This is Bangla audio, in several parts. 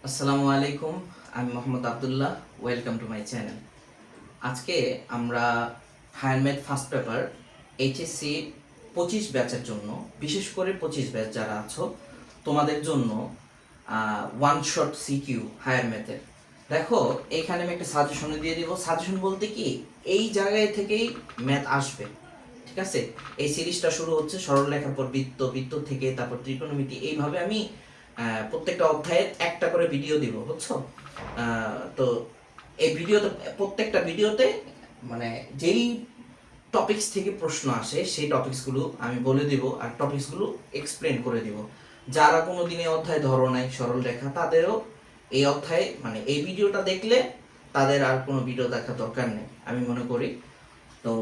আসসালামু আলাইকুম, আমি Mohammad Abdullah. Welcome to my channel. আজকে আমরা higher math first paper HSC 25 ব্যাচের জন্য, বিশেষ করে 25 ব্যাচ যারা আছো তোমাদের জন্য ওয়ান শট সিকিউ হায়ার ম্যাথের। দেখো, এখানে আমি একটা সাজেশন দিয়ে দিব। সাজেশন বলতে কি, এই জায়গায় থেকেই ম্যাথ আসবে, ঠিক আছে? এই সিরিজটা শুরু হচ্ছে সরলরেখার পর বৃত্ত, বৃত্ত থেকে তারপর ত্রিকোণমিতি, এইভাবে আমি প্রত্যেকটা অধ্যায়ে একটা করে ভিডিও দিব, বুঝছো? তো এই ভিডিওতে, প্রত্যেকটা ভিডিওতে মানে যেই টপিকস থেকে প্রশ্ন আসে সেই টপিকসগুলো আমি বলে দিব, আর টপিকসগুলো এক্সপ্লেন করে দিব। যারা কোনো দিনে অধ্যায় ধরো নাই সরল রেখা, তাদেরও এই অধ্যায় মানে এই ভিডিওটা দেখলে তাদের আর কোনো ভিডিও দেখার দরকার নেই আমি মনে করি। তো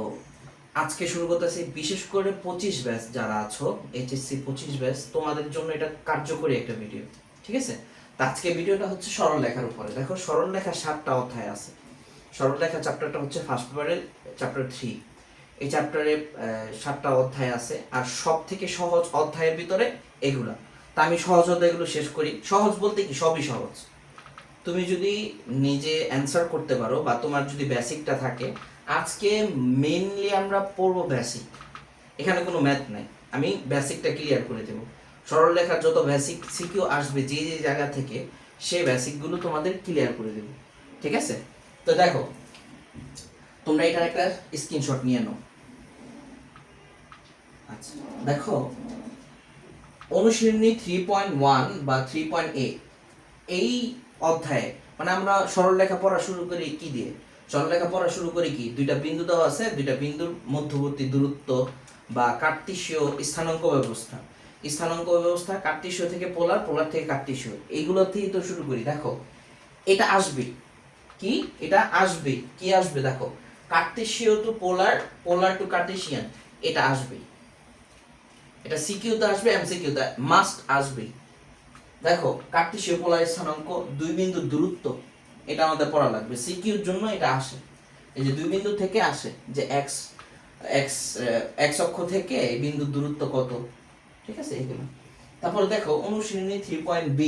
আজকে শুরু করতেছি, বিশেষ করে 25 ব্যাচ যারা আছো, এইচএসসি 25 ব্যাচ, তোমাদের জন্য এটা কার্যকরী একটা ভিডিও, ঠিক আছে? তো আজকে ভিডিওটা হচ্ছে সরল লেখার উপরে। দেখো, সরল লেখার 7টা অধ্যায় আছে। সরল লেখা চ্যাপ্টারটা হচ্ছে ফার্স্ট পেপারের চ্যাপ্টার 3। এই চ্যাপ্টারে 7টা অধ্যায় আছে, আর সব থেকে সহজ অধ্যায়ের ভিতরে এগুলা। তা আমি সহজ অধ্যায়গুলো শেষ করি। সহজ বলতে কি, সবই সহজ। তুমি যদি নিজে অ্যান্সার করতে পারো বা তোমার যদি বেসিকটা থাকে, আজকে মেইনলি আমরা পড়বো বেসিক। এখানে কোনো ম্যাথ নাই, আমি বেসিকটা ক্লিয়ার করে দেবো। সরলরেখার যত বেসিক সিকিউ আসবে যে যে জায়গা থেকে, সেই বেসিকগুলো তোমাদের ক্লিয়ার করে দেবো, ঠিক আছে? তো দেখো, তোমরা এটার একটা স্ক্রিনশট নিয়ে নাও। আচ্ছা, দেখো, অনুশীলনী 3.1 বা 3.8 এই অধ্যায়ে, মানে আমরা সরলরেখা পড়া শুরু করি কি দিয়ে? সরলরেখা পড়া শুরু করি কি, দুইটা বিন্দু দেওয়া আছে, দুইটা বিন্দুর মধ্যবর্তী দূরত্ব বা কার্তেশীয় স্থানাঙ্ক ব্যবস্থা। স্থানাঙ্ক ব্যবস্থা কার্তেশীয় থেকে পোলার, পোলার থেকে কার্তেশীয়, এইগুলো থেকেই তো শুরু করি। দেখো, এটা আসবে কি, এটা আসবে কি, আসবে দেখো, কার্তেশীয় টু পোলার, পোলার টু কার্তেশিয়ান, এটা আসবে। এটা সিকিউতে আসবে, এমসিকিউতে মাস্ট আসবে। দেখো, কার্তেশীয় পোলার স্থানাঙ্ক, দুই বিন্দুর দূরত্ব, এটা আমাদের পড়া লাগবে। সিকিউর জন্য এটা আসে, এই যে দুই বিন্দু থেকে আসে, যে এক্স এক্স এক্স অক্ষ থেকে এই বিন্দুর দূরত্ব কত, ঠিক আছে, এগুলো। তারপরে দেখো, অনুশীলনী 3.b,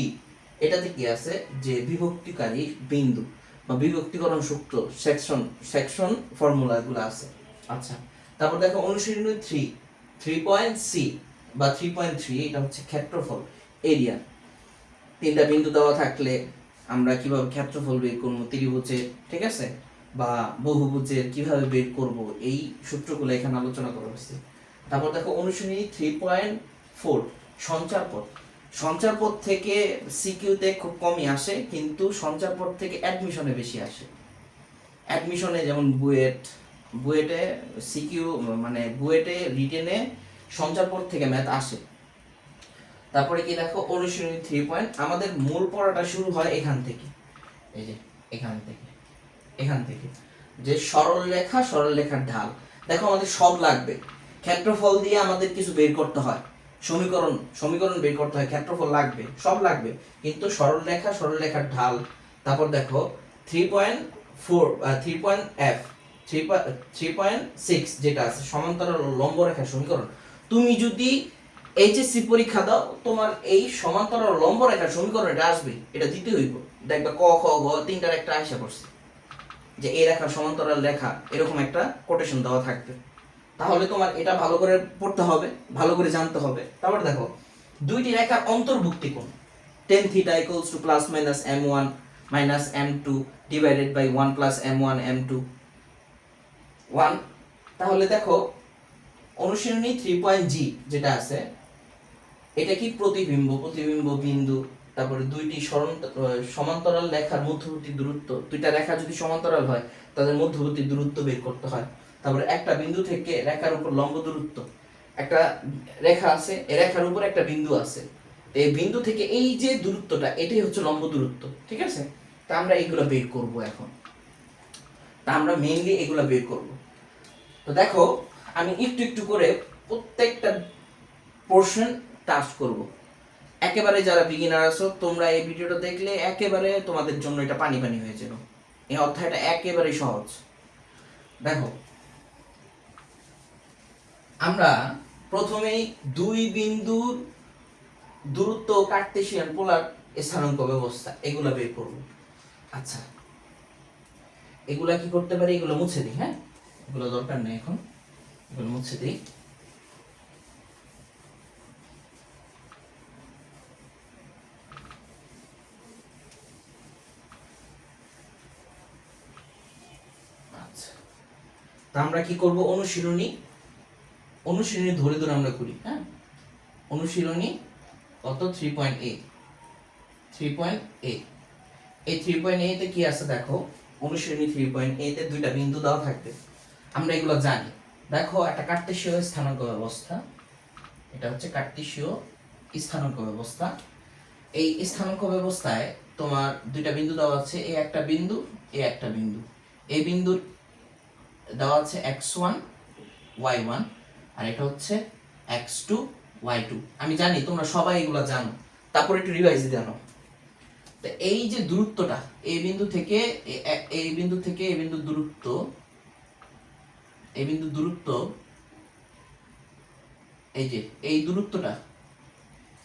এটাতে কি আছে, যে বিভক্তিকারী বিন্দু বা বিভক্তিকরণ সূত্র, সেকশন সেকশন ফর্মুলা এগুলো আছে। আচ্ছা, তারপর দেখো অনুশীলনী 3.c বা 3.3, এটা হচ্ছে ক্ষেত্রফল, এরিয়া। তিনটা বিন্দু দেওয়া থাকলে আমরা কিভাবে ক্ষেত্রফল বের করবো ত্রিভুজের, ঠিক আছে, বা বহুভুজের কিভাবে বের করব, এই সূত্রগুলো এখানে আলোচনা করা হয়েছে। তারপর দেখো অনুশীলনী 3.4, সঞ্চারপথ। সঞ্চারপথ থেকে সিকিউতে খুব কমই আসে, কিন্তু সঞ্চারপথ থেকে অ্যাডমিশনে বেশি আসে। অ্যাডমিশনে যেমন বুয়েটে সিকিউ, মানে বুয়েটে রিটেনে সঞ্চারপথ থেকে ম্যাথ আসে। তারপরে কি দেখো, অনুশীলনী 3 আমাদের মূল পড়াটা শুরু হয় এখান থেকে, এই যে এখান থেকে, এখান থেকে, যে সরল রেখা, সরল রেখার ঢাল। দেখো, আমাদের সব লাগবে। ক্ষেত্রফল দিয়ে আমাদের কিছু বের করতে হয়, সমীকরণ সমীকরণ বের করতে হয়, ক্ষেত্রফল লাগবে, সব লাগবে, কিন্তু সরল রেখা, সরল রেখার ঢাল। তারপর দেখো 3.4, 3.f, 3.6 যেটা আছে, সমান্তরাল ও লম্ব রেখার সমীকরণ। তুমি যদি এইচএসসি পরীক্ষা দাও, তোমার এই সমান্তরাল লম্ব রেখার সমীকরণ এটা আসবে, এটা দিতে হইব। দেখবা ক খ গ তিনটার একটা আশা করছে, যে এই রেখা সমান্তরাল রেখা, এরকম একটা কোটেশন দেওয়া থাকবে। তাহলে তোমার এটা ভালো করে পড়তে হবে, ভালো করে জানতে হবে। তারপর দেখো, দুইটি রেখার অন্তর্ভুক্তি কোণ, tan θ = plus minus m1 minus m2 divided by 1 plus m1 m2 1। তাহলে দেখো, অনুশীলনী 3.g যেটা আছে, এটা কি, প্রতিবিম্ব, প্রতিবিম্ব বিন্দু। তারপরে দুইটি সমান্তরাল রেখার মধ্যবর্তী দূরত্ব, দুইটা রেখা যদি সমান্তরাল হয় তাদের মধ্যবর্তী দূরত্ব বের করতে হয়। তারপরে একটা বিন্দু থেকে রেখার উপর লম্ব দূরত্ব, একটা রেখা আছে, এই রেখার উপর একটা বিন্দু আছে, এই বিন্দু থেকে এই যে দূরত্বটা, এটাই হচ্ছে লম্ব দূরত্ব, ঠিক আছে? তা আমরা এগুলো বের করব এখন, তা আমরা মেইনলি এগুলো বের করব। তো দেখো, আমি একটু একটু করে প্রত্যেকটা পোর্শন টাচ করব। একেবারে যারা বিগিনার আছো, তোমরা এই ভিডিওটা দেখলে একেবারে তোমাদের জন্য এটা পানি পানি হয়ে যাবে। এই অধ্যায়টা একেবারে সহজ। দেখো, আমরা প্রথমেই দুই বিন্দুর দূরত্ব, কার্তেশিয়ান পোলার স্থানাঙ্ক ব্যবস্থা, এগুলা বের করব। আচ্ছা, এগুলা কি করতে পারি, এগুলো মুছে দিই। হ্যাঁ, এগুলো দরকার নেই এখন, এগুলো মুছে দিই। আচ্ছা, তা আমরা কি করব, অনুশীলনী ধরে ধরে আমরা করি। হ্যাঁ, অনুশীলনী কত, 3.a 3.a। এই 3.a তে কি আছে দেখো, অনুশীলনী 3.a তে দুইটা বিন্দু দেওয়া থাকবে, আমরা এগুলো জানি। দেখো, একটা কার্টেসীয় স্থানাঙ্ক ব্যবস্থা, এটা হচ্ছে কার্টেসীয় স্থানাঙ্ক ব্যবস্থা। এই স্থানাঙ্ক ব্যবস্থায় তোমার দুইটা বিন্দু দেওয়া আছে, এই একটা বিন্দু, এই একটা বিন্দু। এই বিন্দু দেওয়া আছে x1 y1, আর এটা হচ্ছে x2 y2। আমি জানি তোমরা সবাই এগুলো জানো, তারপর একটু রিভাইজ জানো। তো এই যে দূরত্বটা, এই বিন্দু থেকে এই বিন্দু থেকে এই বিন্দু দূরত্ব, এই বিন্দু দূরত্ব, এই যে এই দূরত্বটা,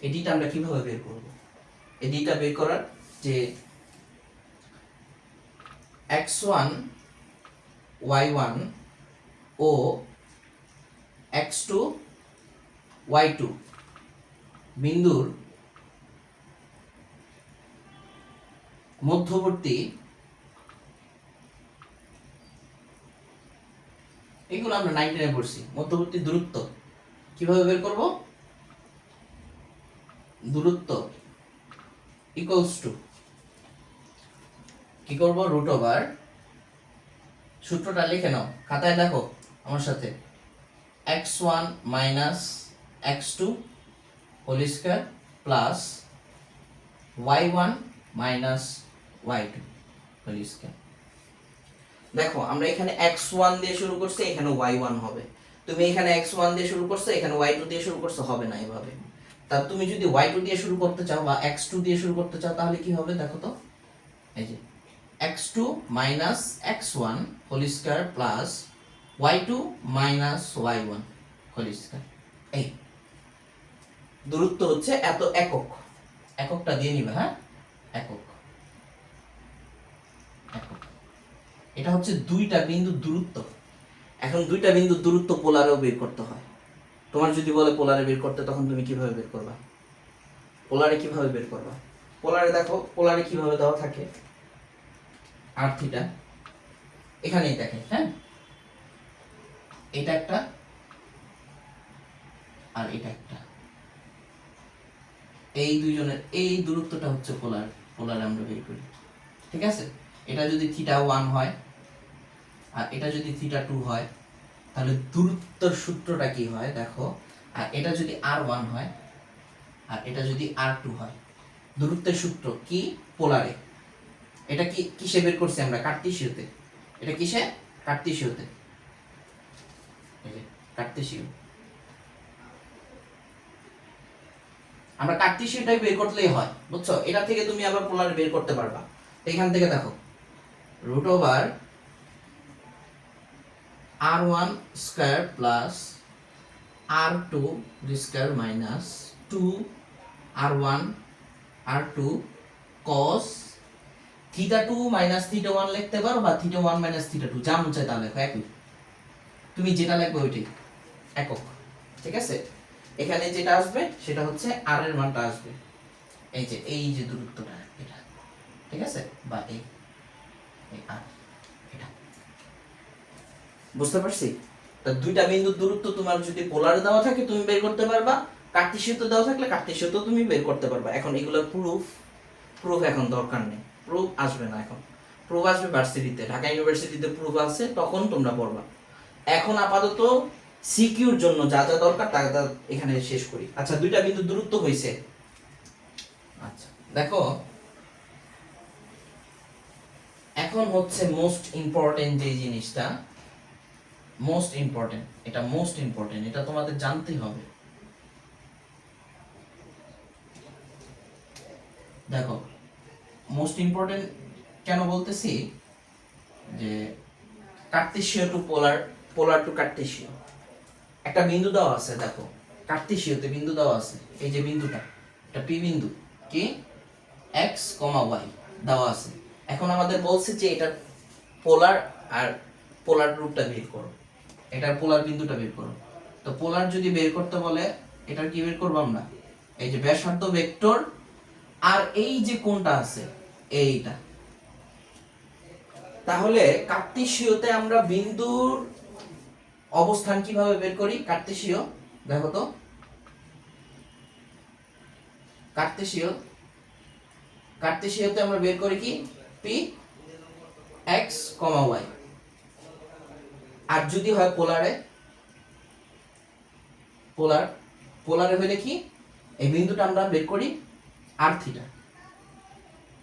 এটিটা আমরা কিভাবে বের করব? এটিটা বের করার যে x1 y1 ও x2 y2 বিন্দুর মধ্যবর্তী, এগুলো আমরা 9 পড়ছি। মধ্যবর্তী দূরত্ব কিভাবে বের করব? দূরত্ব ইকুয়ালস টু কি করব, রুট ওভার, সূত্রটা লিখে নাও, খাতায় দেখো আমার সাথে, x1 minus x2 whole square plus y1 minus y2 whole square. দেখো, আমরা এখানে x1 দিয়ে শুরু করছি, এখানে y1 হবে। তুমি এখানে x1 দিয়ে শুরু করছো, এখানে y2 দিয়ে শুরু করছো, হবে না এভাবে। তা তুমি যদি y2 দিয়ে শুরু করতে চাও বা x2 দিয়ে শুরু করতে চাও, তাহলে কি হবে দেখো তো, এই যে x2 minus x1 whole square plus y2 minus y1 whole square. এই দূরত্ব হচ্ছে এত একক, এককটা দিয়ে নিবে। হ্যাঁ, একক, একক। এটা হচ্ছে দুইটা বিন্দু দূরত্ব। এখন দুইটা বিন্দু দূরত্ব পোলারেও বের করতে হয়। তোমার যদি বলে পোলারে বের করতে, তখন তুমি কিভাবে বের করবা? পোলারে কিভাবে বের করবা? পোলারে দেখো, পোলারে কিভাবে দেওয়া থাকে, আর থিটা এখানেই দেখে। হ্যাঁ, এটা একটা আর এটা একটা, এই দুইজনের এই দূরত্বটা হচ্ছে পোলার, পোলারে আমরা বের করি। ঠিক আছে, এটা যদি থিটা 1 হয় আর এটা যদি থিটা 2 হয়, তাহলে দূরত্বের সূত্রটা কি হয় দেখো। আর এটা যদি r1 হয় আর এটা যদি r2 হয়, দূরত্বের সূত্র কি পোলারে? এটা কি কিসে বের করছি আমরা? কার্টেসীয়তে। এটা কিসে? কার্টেসীয়তে। এই যে কার্টেসীয়, আমরা কার্টেসীয়টাই বের করলেই হয়, বুঝছো? এটা থেকে তুমি আবার পোলারে বের করতে পারবা। এখান থেকে দেখো, root over r1 square plus r2 square minus 2 r1 r2 cos theta 2 minus theta 1 লিখতে পারো, বা থিটা 1 মাইনাস থিটা 2, যা মন চায় তা লেখো, একই। তুমি যেটা লিখবে ওইটাই একক। ঠিক আছে, এখানে যেটা আসবে সেটা হচ্ছে r এর মানটা আসবে, এই যে দূরত্বটা এটা। ঠিক আছে, বা এই r, এটা বুঝতে পারছি? তা দুইটা বিন্দুর দূরত্ব তোমার যদি পোলারে দেওয়া থাকে তুমি বের করতে পারবা, কার্টেসীয়তে দেওয়া থাকলে কার্টেসীয়তেও তুমি বের করতে পারবা। এখন এগুলো প্রুফ এখন দরকার নেই, প্রুফ আসবে না এখন। প্রুফ আসবে ভার্সিটিতে, ঢাকা ইউনিভার্সিটিতে প্রুফ আছে, তখন তোমরা পড়বা। এখন আপাতত সিকিউর জন্য যা যা দরকার তা তা এখানে শেষ করি। আচ্ছা, দুইটা বিন্দু দূরত্ব হইছে। আচ্ছা দেখো, এখন হচ্ছে মোস্ট ইম্পর্টেন্ট যে জিনিসটা, মোস্ট ইম্পর্টেন্ট, এটা মোস্ট ইম্পর্টেন্ট, এটা তোমাদের জানতেই হবে। দেখো, মোস্ট ইম্পর্টেন্ট কেন বলতেছি, যে কার্টেসীয় টু পোলার, পোলার টু কার্টেসীয়। একটা বিন্দু দেওয়া আছে, দেখো কার্টেসীয়তে বিন্দু দেওয়া আছে, এই যে বিন্দুটা, এটা পি বিন্দু, কি x, y দেওয়া আছে। এখন আমাদের বলছে যে এটার পোলার আর পোলার রূপটা বের করো, এটার পোলার বিন্দুটা বের করো। তো পোলার যদি বের করতে বলে এটার কি বের করবো আমরা, এই যে ব্যাসার্ধ ভেক্টর আর এই যে কোণটা আছে এইটা। তাহলে কার্তেশীয়তে আমরা বিন্দুর অবস্থান কিভাবে বের করি? কার্তেশীয় দেখো তো, কার্তেশীয়তে আমরা বের করি কি পি এক্স কমা ওয়াই। আর যদি হয় পোলারে হইলে কি এই বিন্দুটা আমরা বের করি আর থিটা,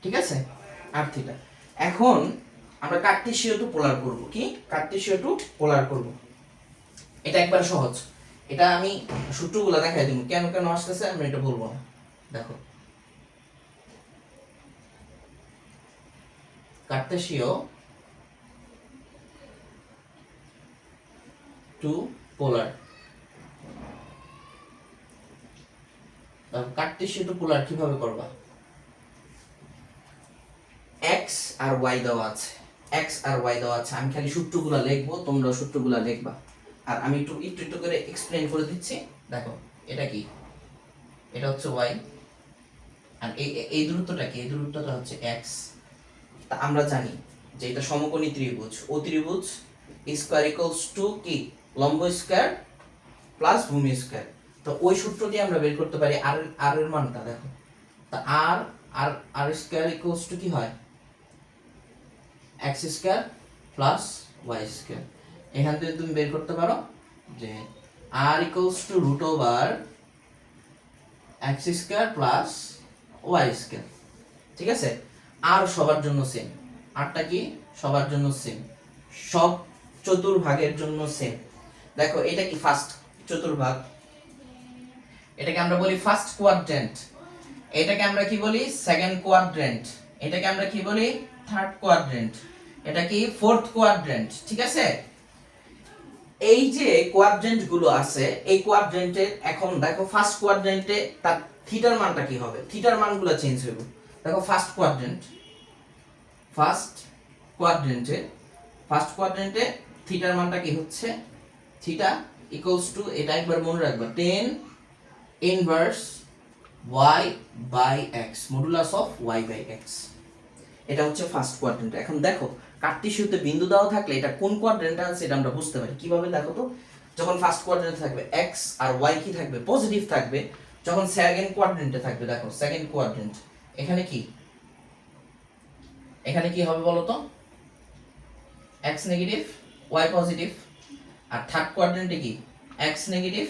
ঠিক আছে, আর থিটা। এখন আমরা কার্তেশীয় টু পোলার করব, কি কার্তেশীয় টু পোলার করব। এটা একবার সহজ, এটা আমি সূত্রগুলো দেখাই দিব, কেন কেন আসতেছে আমরা এটা বলবো না। দেখো কার্তেশীয় টু পোলার, কার্তেশীয় টু পোলার কিভাবে করবা? x আর y দেওয়া আছে, x আর y দেওয়া আছে, আমি খালি সূত্রগুলো লিখবো, তোমরা সূত্রগুলো লিখবা আর আমি একটু করে এক্সপ্লেইন করে দিচ্ছি। দেখো এটা কি, এটা হচ্ছে y আর এই দূরত্বটা কি, এই দূরত্বটা হচ্ছে x। তা আমরা জানি যে এটা সমকোণী ত্রিভুজ, ও ত্রিভুজ স্কয়ার ইকুয়ালস টু কি লম্ব স্কয়ার প্লাস ভূমি স্কয়ার। তো ওই সূত্র দিয়ে আমরা বের করতে পারি আর এর মানটা। দেখো তা আর স্কয়ার ইকুয়ালস টু কি হয় x square plus y square. এখান থেকে তুমি বের করতে পারো যে r equals to root over x square plus y square, ঠিক আছে। আর সবার জন্য সেম, আরটা কি সবার জন্য সেম, সব চতুর্ভাগের জন্য সেম। দেখো এটা কি ফার্স্ট চতুর্ভাগ, এটাকে আমরা বলি ফার্স্ট কোয়াড্র্যান্ট, এটাকে আমরা কি বলি সেকেন্ড কোয়াড্র্যান্ট, এটাকে আমরা কি বলি থার্ড কোয়াড্র্যান্ট, এটা কি ফোর্থ কোয়াড্র্যান্ট, ঠিক আছে। এই যে কোয়াড্র্যান্ট গুলো আছে এই কোয়াড্র্যান্টের এখন দেখো ফার্স্ট কোয়াড্র্যান্টে তার থিটার মানটা কি হবে, থিটার মানগুলো চেঞ্জ হবে। দেখো ফার্স্ট কোয়াড্র্যান্টে থিটার মানটা কি হচ্ছে, থিটা ইকুয়ালস টু, এটা একবার মনে রাখবা, tan inverse y by x modulus of y by x। এটা হচ্ছে ফার্স্ট কোয়াড্র্যান্ট। এখন দেখো কার্তেশীয়তে বিন্দু দেওয়া থাকলে এটা কোন কোয়াড্র্যান্টে আছে এটা আমরা বুঝতে পারি কিভাবে। দেখো তো যখন ফার্স্ট কোয়াড্র্যান্টে থাকবে x আর y কি থাকবে পজিটিভ থাকবে, যখন সেকেন্ড কোয়াড্র্যান্টে থাকবে, দেখো সেকেন্ড কোয়াড্র্যান্ট এখানে কি হবে বলো তো, x নেগেটিভ y পজিটিভ। আর থার্ড কোয়াড্র্যান্টে কি x নেগেটিভ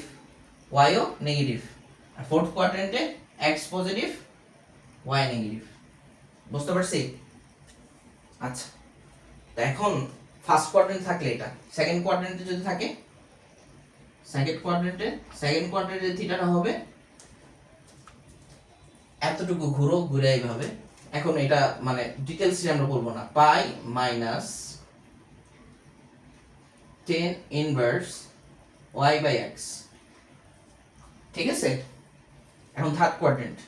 y ও নেগেটিভ। আর ফোর্থ কোয়াড্র্যান্টে x পজিটিভ y নেগেটিভ। বুঝতে পারছি? আচ্ছা তো এখন ফার্স্ট কোয়াড্র্যান্ট থাকলে এটা, সেকেন্ড কোয়াড্র্যান্টে যদি থাকে সেকেন্ড কোয়াড্র্যান্টে থিটাটা হবে এতটুকু ঘুরে এইভাবে। এখন এটা মানে ডিটেইলস আমরা বলবো না, pi minus tan inverse y by x, ঠিক আছে। এখন থার্ড কোয়াড্র্যান্টে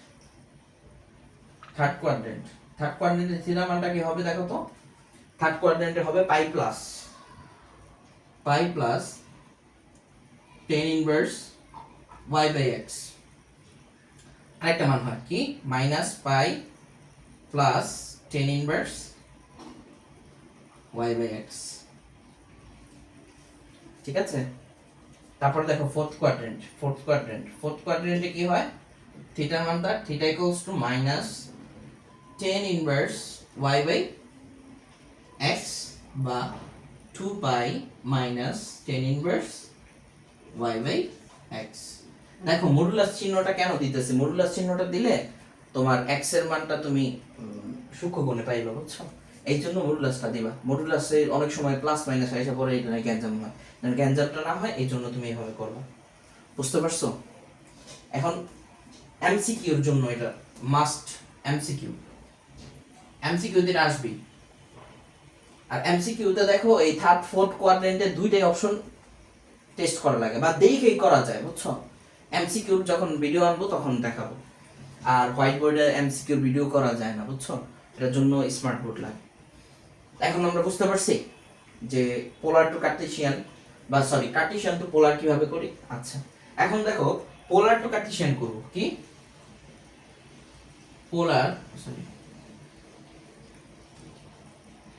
থিটা মানটা কি হবে দেখো তো, থার্ড কোয়াড্র্যান্টে হবে pi plus tan inverse y by x। আরেকটা মান হয় কি minus pi plus tan inverse y by x, ঠিক আছে। তারপর দেখো ফোর্থ কোয়াড্র্যান্টে কি হয়, থিটা মানটা theta equals to minus tan inverse y by x বা 2 pi minus tan inverse y by x। দেখো মডুলাস চিহ্নটা কেন দিতেছে, মডুলাস চিহ্নটা দিলে তোমার x এর মানটা তুমি সূক্ষ্মকোণে পাইবা, বুঝছো, এই জন্য মডুলাসটা দিবা। মডুলাসে অনেক সময় প্লাস মাইনাস আইসা পরে এটা গ্যাঞ্জাম হয়, গ্যাঞ্জামটা না হয় এই জন্য তুমি এইভাবে করবা। বুঝতে পারছো? এখন এমসিকিউর জন্য এটা মাস্ট, এমসিকিউ দিতে আসবি। আর এমসিকিউতে দেখো এই থার্ড ফোর্থ কোয়াড্র্যান্টে দুইটাই অপশন টেস্ট করা লাগে বা দেখেই করা যায়, বুঝছো। এমসিকিউর যখন ভিডিও আনবো তখন দেখাবো। আর হোয়াইট বোর্ডে এমসিকিউ ভিডিও করা যায় না, বুঝছো? এটার জন্য স্মার্ট বোর্ড লাগে। এখন আমরা বুঝতে পারছি যে পোলার টু কার্টেসিয়ান, বা সরি কার্টেসিয়ান টু পোলার কিভাবে করি। আচ্ছা, এখন দেখো পোলার টু কার্টেসিয়ান করব কি, পোলার সরি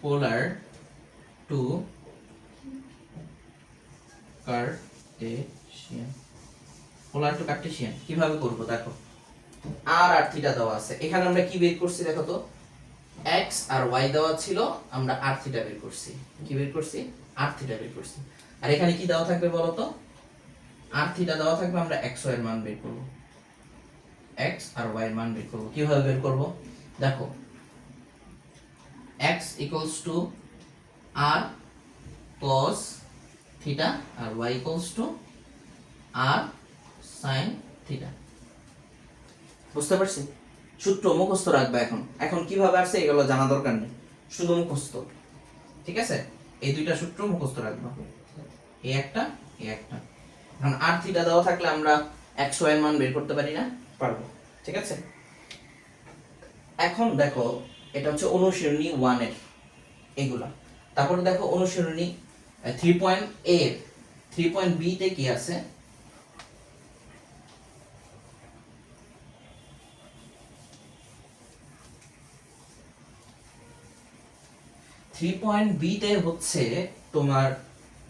পোলার টু কার্টেসিয়ান, পোলার টু কার্টেসিয়ান কিভাবে করব দেখো। আর থিটা দেওয়া আছে, এখানে আমরা কি বের করছি দেখো তো, x আর y দেওয়া ছিল, আমরা r থিটা বের করছি। কি বের করছি? r থিটা বের করছি। আর এখানে কি দেওয়া থাকবে বলো তো, r থিটা দেওয়া থাকবে, আমরা x y এর মান বের করব। x আর y এর মান বের করব। কিভাবে বের করব দেখো, x equals to r cos theta আর y equals to r sin theta. বুঝতে পারছি? সূত্র মুখস্থ রাখবে। এখন এখন কিভাবে আসছে এগুলো জানা দরকার নেই, শুধু মুখস্থ, ঠিক আছে? এই দুইটা সূত্র মুখস্থ রাখবা, এই একটা এই একটা। এখন আর থিটা দেওয়া থাকলে আমরা x y এর মান বের করতে পারি না? পারবো, ঠিক আছে? এখন দেখো এটা হচ্ছে অনুশীলনী 1 এর এগুলা। তারপরে দেখো অনুশীলনী 3.a এর 3.b তে কি আছে, 3.b তে হচ্ছে তোমার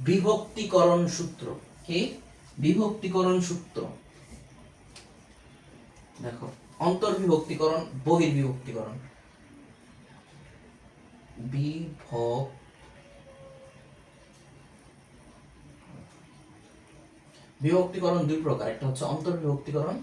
বিভক্তিকরণ সূত্র। কি? বিভক্তিকরণ সূত্র। দেখো অন্তর্বিভক্তিকরণ, বহির্বিভক্তিকরণ। বিভক্তিকরণ দুই প্রকার, একটা হচ্ছে অন্তর্বিভক্তিকরণ,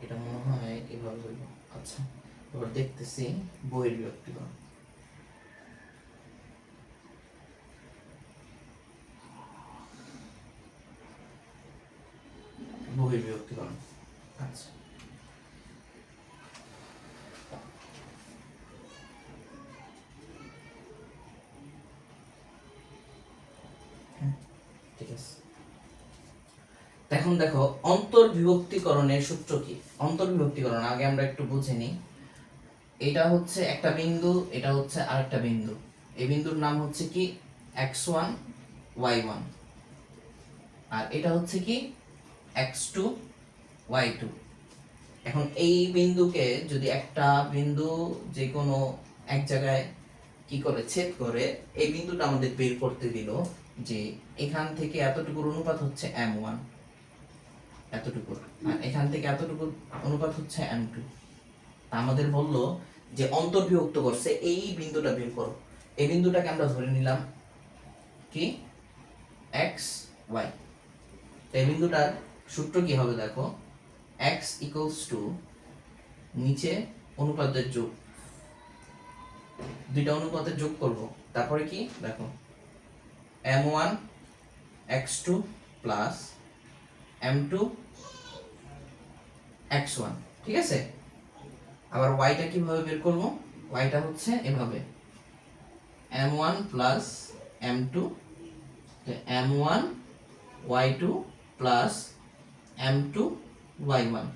এটা মনে হয় এভাবে হইব। আচ্ছা, এবার দেখতেছি বহির্বিভক্তিকরণ। বহির্বিভক্তিকরণ, আচ্ছা ঠিক আছে। এখন দেখো অন্তর্বিভক্তিকরণের সূত্র কি। অন্তর্বিভক্তিকরণ আগে আমরা একটু বুঝে নিই। এটা হচ্ছে একটা বিন্দু, এটা হচ্ছে আরেকটা বিন্দু। এই বিন্দুর নাম হচ্ছে কি x1 y1, আর এটা হচ্ছে কি x2 y2। এখন এই বিন্দুকে যদি একটা বিন্দু যে কোনো এক জায়গায় কি করে ছেদ করে, এই বিন্দুটা আমাদের বের করতে দিল যে এখান থেকে এতটুকুর অনুপাত হচ্ছে m1, এতটুকু, আর এখান থেকে এতটুকু অনুপাত হচ্ছে m2। আমাদের বলল যে অন্তর্বিভক্ত করছে, এই বিন্দুটা বের করো। এই বিন্দুটাকে আমরা ধরে নিলাম কি x y। এই বিন্দুটার সূত্র কি হবে দেখো, x equals to নিচে অনুপাতের যোগ, দুইটা অনুপাতের যোগ করব, তারপরে কি দেখো m1 x2 plus m2 x1, ঠিক আছে? আবার yটা কিভাবে বের করব, yটা হচ্ছে এভাবে m1 plus m2 m1 y2 plus m2 y1,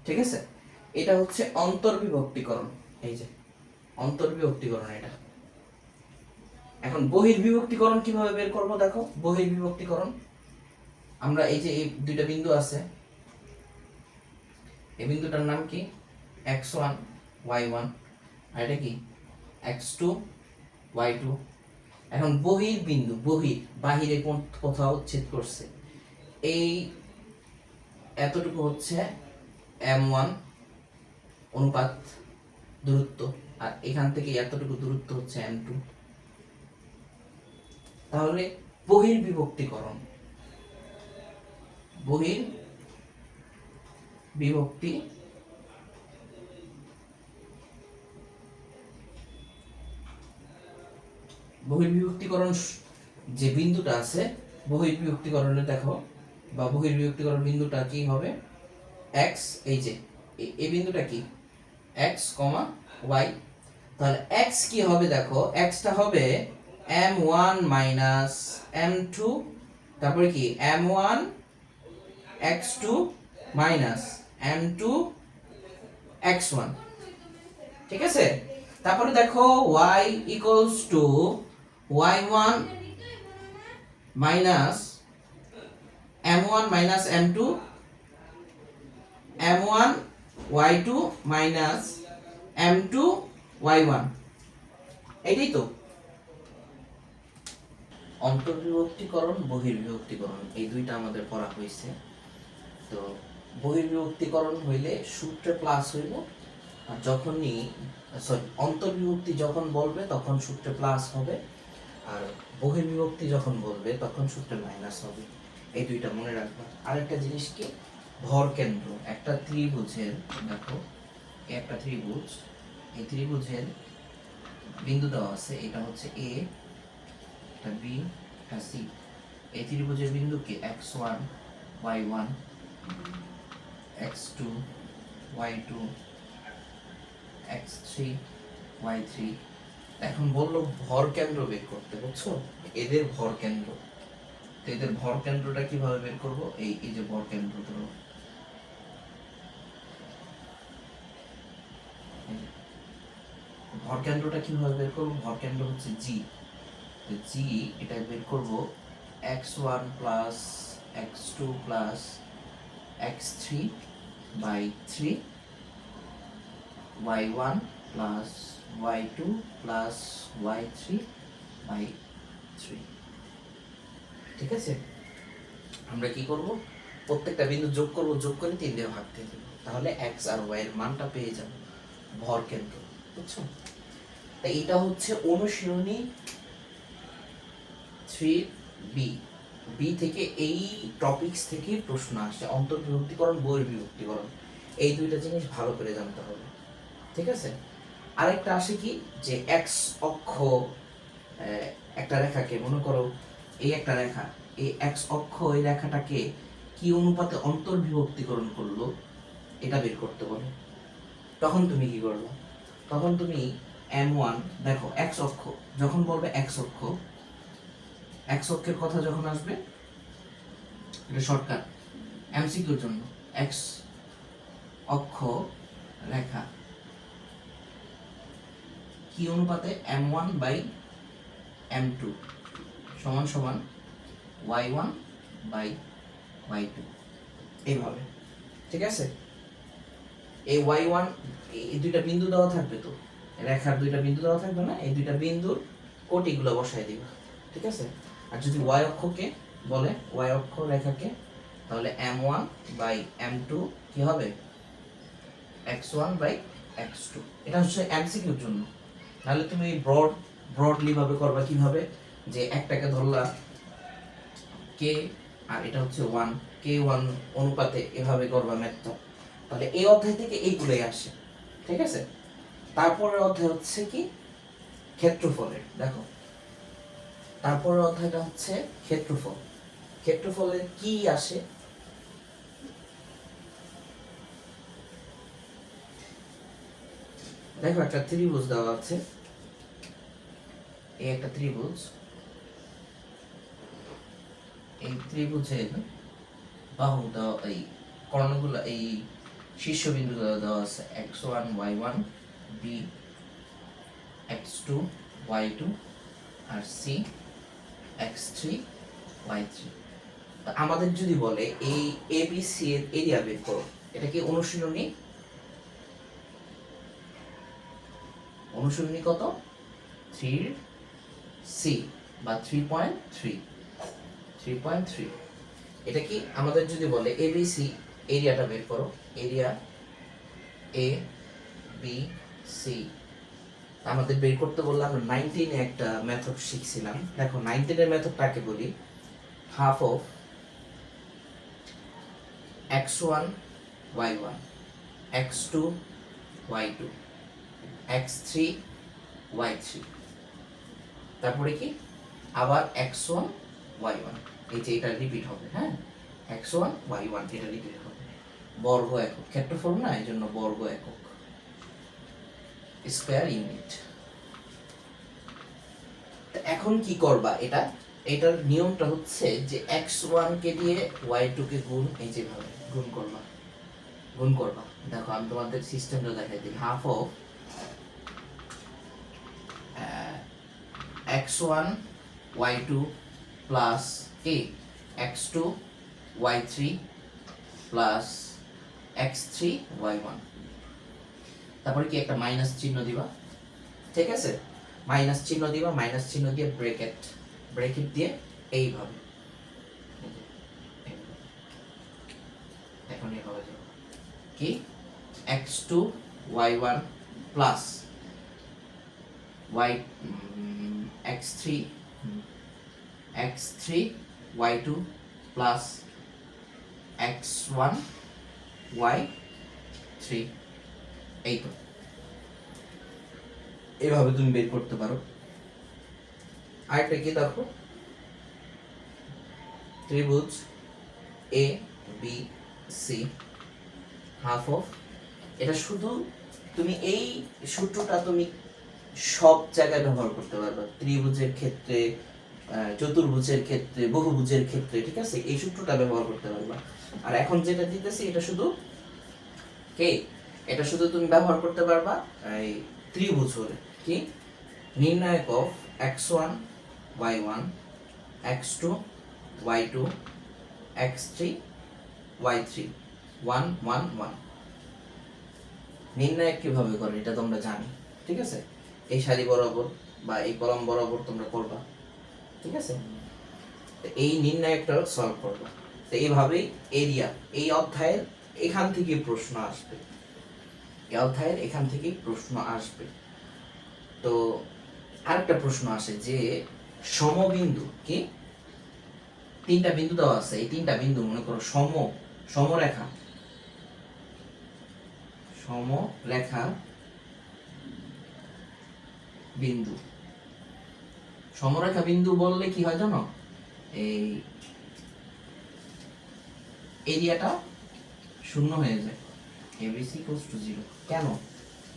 ঠিক আছে? এটা হচ্ছে অন্তর্বিভক্তিকরণ, এই যে অন্তর্বিভক্তিকরণ এটা। এখন বহির্বিভক্তিকরণ কিভাবে বের করব দেখো। বহির্বিভক্তিকরণ আমরা এই যে এই দুইটা বিন্দু আছে, এই বিন্দুটার নাম কি x1 y1, আর এটা কি x2 y2। এখন বহির বিন্দু, বাহিরে কোথাও ছেদ করছে, এই এতটুকু হচ্ছে m1 অনুপাত দূরত্ব, আর এখান থেকে এতটুকু দূরত্ব হচ্ছে m2। তাহলে বহির্বিভক্তিকরণ, বহির্বিভক্তিকরণ যে বিন্দুটা আছে, বহির্বিভক্তিকরণে দেখো, বা বহির্বিভক্তিকরণ বিন্দুটা কি হবে x, এই যে এই বিন্দুটা কি x, y। তাহলে x কি হবে দেখো, x টা হবে m1 মাইনাস m2, তারপরে কি m1 x2 minus m2 x1, ঠিক আছে। তারপরে দেখো y equals to y1 minus m1 minus m2 m1 y2 minus m2 y1, এটাই তো অন্তর্বিভক্তিকরণ বহির্বিভক্তিকরণ, এই দুইটা আমাদের পড়া হয়েছে। তো বহির্বিভক্তিকরণ হইলে সূত্রে প্লাস হইব, আর যখনই অন্তর্বিভক্তি যখন বলবে তখন সূত্রে প্লাস হবে, আর বহির্বিভক্তি যখন বলবে তখন সূত্রে মাইনাস হবে। এই দুইটা মনে রাখবা। আরেকটা জিনিস কি, ভর কেন্দ্র। একটা ত্রিভুজের দেখো, একটা ত্রিভুজ, এই ত্রিভুজের বিন্দু দেওয়া আছে, এটা হচ্ছে এ, এটা বি, এটা সি। এই ত্রিভুজের বিন্দু কি x1 y1 x2 y2 x3 y3। এখন বললো ভর কেন্দ্র বের করতে, বুঝছো, এদের ভর কেন্দ্র। তো এদের ভর কেন্দ্রটা কিভাবে বের করব, এই এই যে ভর কেন্দ্র ধরো, ভর কেন্দ্রটা কিভাবে বের করব, ভর কেন্দ্র হচ্ছে জি। তো জি এটা বের করব x1 plus x2 plus x3 by 3 y1 plus y2 plus y3 by 3, ঠিক আছে। আমরা কি করব, প্রত্যেকটা বিন্দু যোগ করব, যোগ করে 3 দিয়ে ভাগ দিয়ে দেব, তাহলে x আর y এর মানটা পেয়ে যাব, ভর কেন্দ্র, বুঝছো। তাই এটা হচ্ছে অনুশীলনী 3b, বি থেকে এই টপিকস থেকে প্রশ্ন আসে, অন্তর্বিভক্তিকরণ বহির্বিভক্তিকরণ, এই দুইটা জিনিস ভালো করে জানতে হবে, ঠিক আছে। আরেকটা আসে কি, যে এক্স অক্ষ, একটা রেখাকে মনে করো এই একটা রেখা, এই এক্স অক্ষ এই রেখাটাকে কি অনুপাতে অন্তর্বিভক্তিকরণ করলো, এটা বের করতে বলে। তখন তুমি কি করবে, তখন তুমি m1 দেখো, এক্স অক্ষ যখন বলবে, এক্স অক্ষ, এক্স অক্ষের কথা যখন আসবে, এটা শর্টকাট এমসিকিউর জন্য, এক্স অক্ষ রেখা কি অনুপাতে m1 বাই m2 সমান সমান y1 বাই y2, এইভাবে, ঠিক আছে। এই y1, এই দুইটা বিন্দু দেওয়া থাকবে, তো রেখার দুইটা বিন্দু দেওয়া থাকবে না, এই দুইটা বিন্দুর কোটিগুলো বসায় দিবা, ঠিক আছে। আর যদি y অক্ষকে বলে, y অক্ষ রেখাকে, তাহলে m1 বাই m2 কি হবে, x1 বাই x2। এটা হচ্ছে এমসিকিউর জন্য, নাহলে তুমি ব্রডলি ভাবে করবা, কিভাবে, যে একটাকে ধরলা কে, আর এটা হচ্ছে 1 কে 1 অনুপাতে, এভাবে করবা ম্যাথটা। তাহলে এই অধ্যায় থেকে এইগুলোই আসে, ঠিক আছে। তারপরের অধ্যায় হচ্ছে কি, ক্ষেত্রফলের। দেখো তারপরের অধ্যায়টা হচ্ছে ক্ষেত্রফল। ক্ষেত্রফলের কি আসে, দেখো একটা ত্রিভুজ দেওয়া আছে, এই একটা ত্রিভুজ, এই ত্রিভুজের বাহু দেওয়া, এই কর্ণগুলো, এই শীর্ষবিন্দুগুলো দেওয়া আছে x1 y1 b x2 y2 আর c x3 y3। আমাদের যদি বলে এই ABC এর এরিয়া বের করো, এটা কি অনুশীলনী, অনুশীলনী কত 3c বা 3.3, এটা কি আমাদের যদি বলে ABC এরিয়াটা বের করো, এরিয়া এ বি সি, আমাদের বের করতে বললাম। 19 এ একটা মেথড শিখছিলাম, দেখো 19 এর মেথডটাকে বলি half of x1 y1 x2 y2 x3 y3, তারপরে কি আবার x1 y1, এই যে এটা রিপিট হবে, হ্যাঁ x1 y1 এটা রিপিট হবে, বর্গ একক, ক্ষেত্রফল না, এই জন্য বর্গ একক। Square unit. এখন কি করবা, এটার নিয়মটা হচ্ছে যে x1 কে দিয়ে y2 কে গুণ, এই যেভাবে গুণ করবা। দেখো আমি তোমাদের সিস্টেমটা দেখাই দিই। Half of x1 y2 plus কি x2 y3 plus x3 y1, তারপরে কি একটা মাইনাস চিহ্ন দিবা, ঠিক আছে? মাইনাস চিহ্ন দিবা, মাইনাস চিহ্ন দিয়ে ব্রেকেট দিয়ে এইভাবে, এখন এইভাবে যাবে কি x2 y1 plus y x3 y2 plus x1 y3, এই তো এভাবে তুমি বের করতে পারো। আরেকটা কি দেখো, ত্রিভুজ A B C half of, এটা শুধু তুমি এই সূত্রটা তুমি সব জায়গায় ব্যবহার করতে পারবে, ত্রিভুজের ক্ষেত্রে, চতুর্ভুজের ক্ষেত্রে, বহুভুজের ক্ষেত্রে, ঠিক আছে? এই সূত্রটা ব্যবহার করতে পারবা। আর এখন যেটা দিতেছি এটা শুধু এটা শুধু তুমি ব্যবহার করতে পারবা এই ত্রিভুজ হলে। কি নির্ণায়ক of x1 y1 x2 y2 x3 y3 1 1 1। নির্ণায়ক কিভাবে করে এটা তোমরা জানি, ঠিক আছে? এই সারি বরাবর বা এই কলাম বরাবর তোমরা করবা, ঠিক আছে? এই নির্ণায়কটা সলভ করবা। তো এইভাবেই এরিয়া, এই অধ্যায়ের এখান থেকে প্রশ্ন আসবে, এই অধ্যায়ের এখান থেকে প্রশ্ন আসবে। তো আরেকটা প্রশ্ন আসে যে সমবিন্দু, কি তিনটা বিন্দু দেওয়া আছে, এই তিনটা বিন্দু মনে করো সমরেখা বিন্দু। সমরেখা বিন্দু বললে কি হয় জানো, এই এরিয়াটা শূন্য হয়ে যায়, ABC = 0। কেন?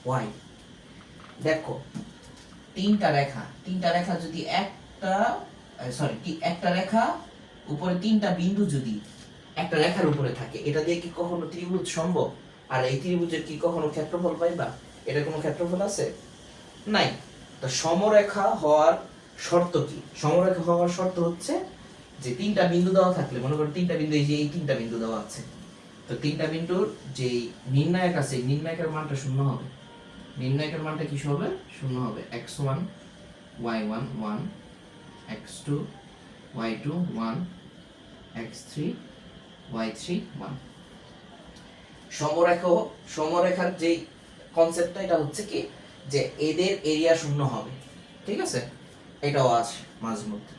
ওয়াই? দেখো তিনটা রেখা যদি একটা রেখা উপরে তিনটা বিন্দু যদি একটা রেখার উপরে থাকে, এটা দিয়ে কি কখনো ত্রিভুজ সম্ভব? আর এই ত্রিভুজের কি কখনো ক্ষেত্রফল পাইবা? এটা কোনো ক্ষেত্রফল আছে? নাই। তো সমরেখা হওয়ার শর্ত কি? সমরেখা হওয়ার শর্ত হচ্ছে যে তিনটা বিন্দু দেওয়া থাকলে, মনে করো তিনটা বিন্দু, এই যে এই তিনটা বিন্দু দেওয়া আছে, তো তিনটা বিন্দুর যে নির্ণায়ক আছে, নির্ণায়কের মানটা শূন্য হবে। নির্ণায়কের মানটা কি হবে? শূন্য হবে। x1 y1 1 x2 y2 1 x3 y3 1। সমরেখার যে কনসেপ্টটা, এটা হচ্ছে কি যে এদের এরিয়া শূন্য হবে, ঠিক আছে? এটাও আছে মাঝে মধ্যে।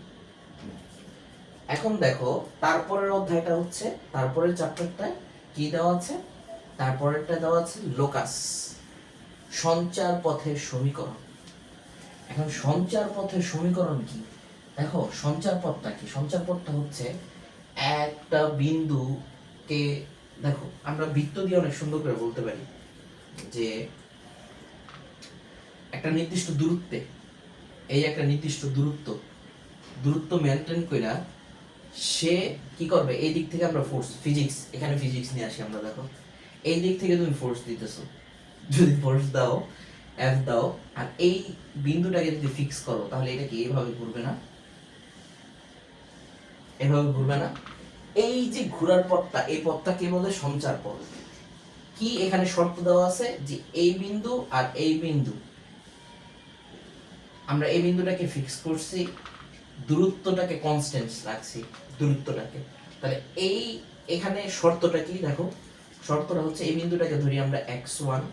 এখন দেখো তারপরের অধ্যায়টা হচ্ছে, তারপরের চ্যাপ্টারটায় কি দেওয়া আছে? তারপরেরটা দেওয়া আছে লোকাস, সঞ্চার পথের সমীকরণ। এখন সঞ্চার পথের সমীকরণ কি? দেখো সঞ্চার পথটা কি? সঞ্চার পথটা হচ্ছে একটা বিন্দুকে, দেখো আমরা বৃত্ত দিয়ে অনেক সুন্দর করে বলতে পারি যে একটা নির্দিষ্ট দূরত্বে, এই একটা নির্দিষ্ট দূরত্ব মেনটেন কইরা সে কি করবে, এই দিক থেকে আমরা ফোর্স, ফিজিক্স, এখানে ফিজিক্স নিয়ে আসি আমরা। দেখো এই দিক থেকে তুমি ফোর্স দিতেছো, যদি ফোর্স দাও F দাও, আর এই বিন্দুটাকে যদি ফিক্স করো, তাহলে এটা কি এইভাবে ঘুরবে না? এভাবে ঘুরবে না? এই যে ঘোরার পথটা, এই পথটাকে বলে সঞ্চার পথ। কি এখানে শর্ত দেওয়া আছে যে এই বিন্দু আর এই বিন্দু, আমরা এই বিন্দুটাকে ফিক্স করছি, দূরত্বটাকে কনস্ট্যান্ট রাখছি, দূরত্বটাকে। তাহলে এই এখানে শর্তটা কি? দেখো শর্তটা হচ্ছে এই বিন্দুটাকে ধরি আমরা x1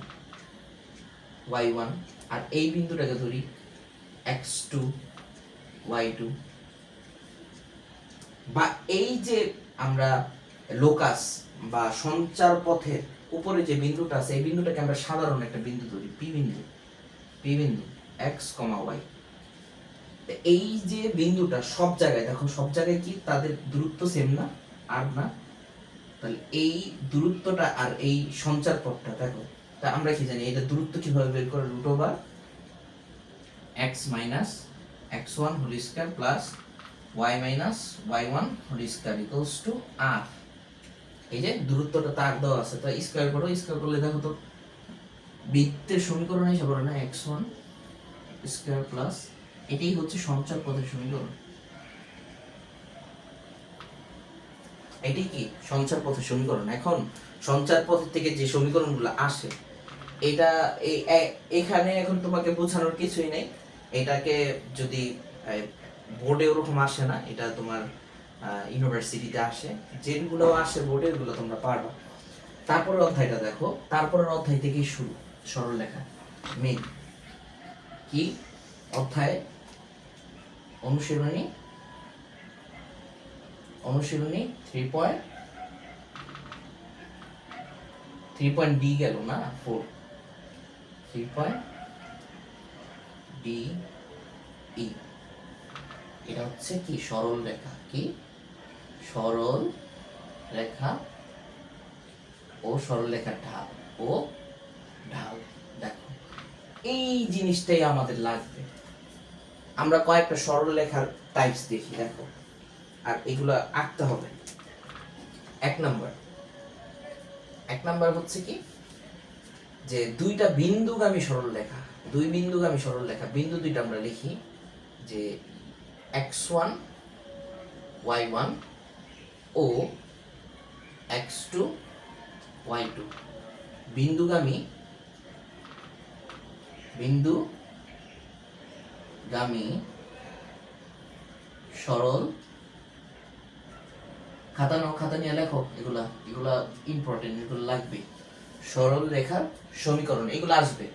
y1, আর এই বিন্দুটাকে ধরি x2 y2, বা এই যে আমরা লোকাস বা সঞ্চার পথের উপরে যে বিন্দুটা আছে, এই বিন্দুটাকে আমরা সাধারণ একটা বিন্দু ধরি, p বিন্দু x, y। এই যে বিন্দুটা সব জায়গায়, দেখো সব জায়গায় কি তাদের দূরত্ব সেম না? আর না? তাহলে এই দূরত্বটা আর এই সঞ্চার পথটা দেখো, তা আমরা কি জানি এটা দূরত্ব কিভাবে বের করে root over x minus x1 whole square plus y minus y1 whole square equals to r। এই যে দূরত্বটা তার দেওয়া আছে, তাই স্কয়ার করো, স্কয়ার করলে দেখো তো বৃত্তের সমীকরণ হিসাবে পড়ে না x1 স্কয়ার প্লাস, এটাই হচ্ছে সঞ্চার পথের সমীকরণ। এটাই কি সঞ্চার পথের সমীকরণ। এখন সঞ্চার পথ থেকে যে সমীকরণগুলো আসে এটা এখানে এখন তোমাকে বোঝানোর কিছুই নেই। এটাকে যদি বোর্ডে ওরকম আসে না, এটা তোমার ইউনিভার্সিটিতে আসে, যেগুলো আসে বোর্ডে ওগুলো তোমরা পারবা। তারপরের অধ্যায়টা দেখো, তারপরের অধ্যায় থেকেই শুরু সরল লেখা মেন কি অধ্যায় অনুশীলনী 3.3 গেল না 4 3.d ই, এটা হচ্ছে কি সরল রেখা, কি সরল রেখা ও সরল রেখার ঢাল ও ঢাল। দেখো এই জিনিসটাই আমাদের লাগবে। আমরা কয়েকটা সরল রেখার টাইপস দেখি, দেখো, আর এগুলো আঁকতে হবে। এক নাম্বার হচ্ছে কি যে দুইটা বিন্দুগামী সরল রেখা, দুই বিন্দুগামী সরল রেখা, বিন্দু দুইটা আমরা লিখি যে x1 y1 ও x2 y2 বিন্দুগামী সরল, খাতা নিয়ে লেখো, এগুলা ইম্পর্টেন্ট, এগুলো লাগবে। সরল রেখার সমীকরণ এগুলো আসবে।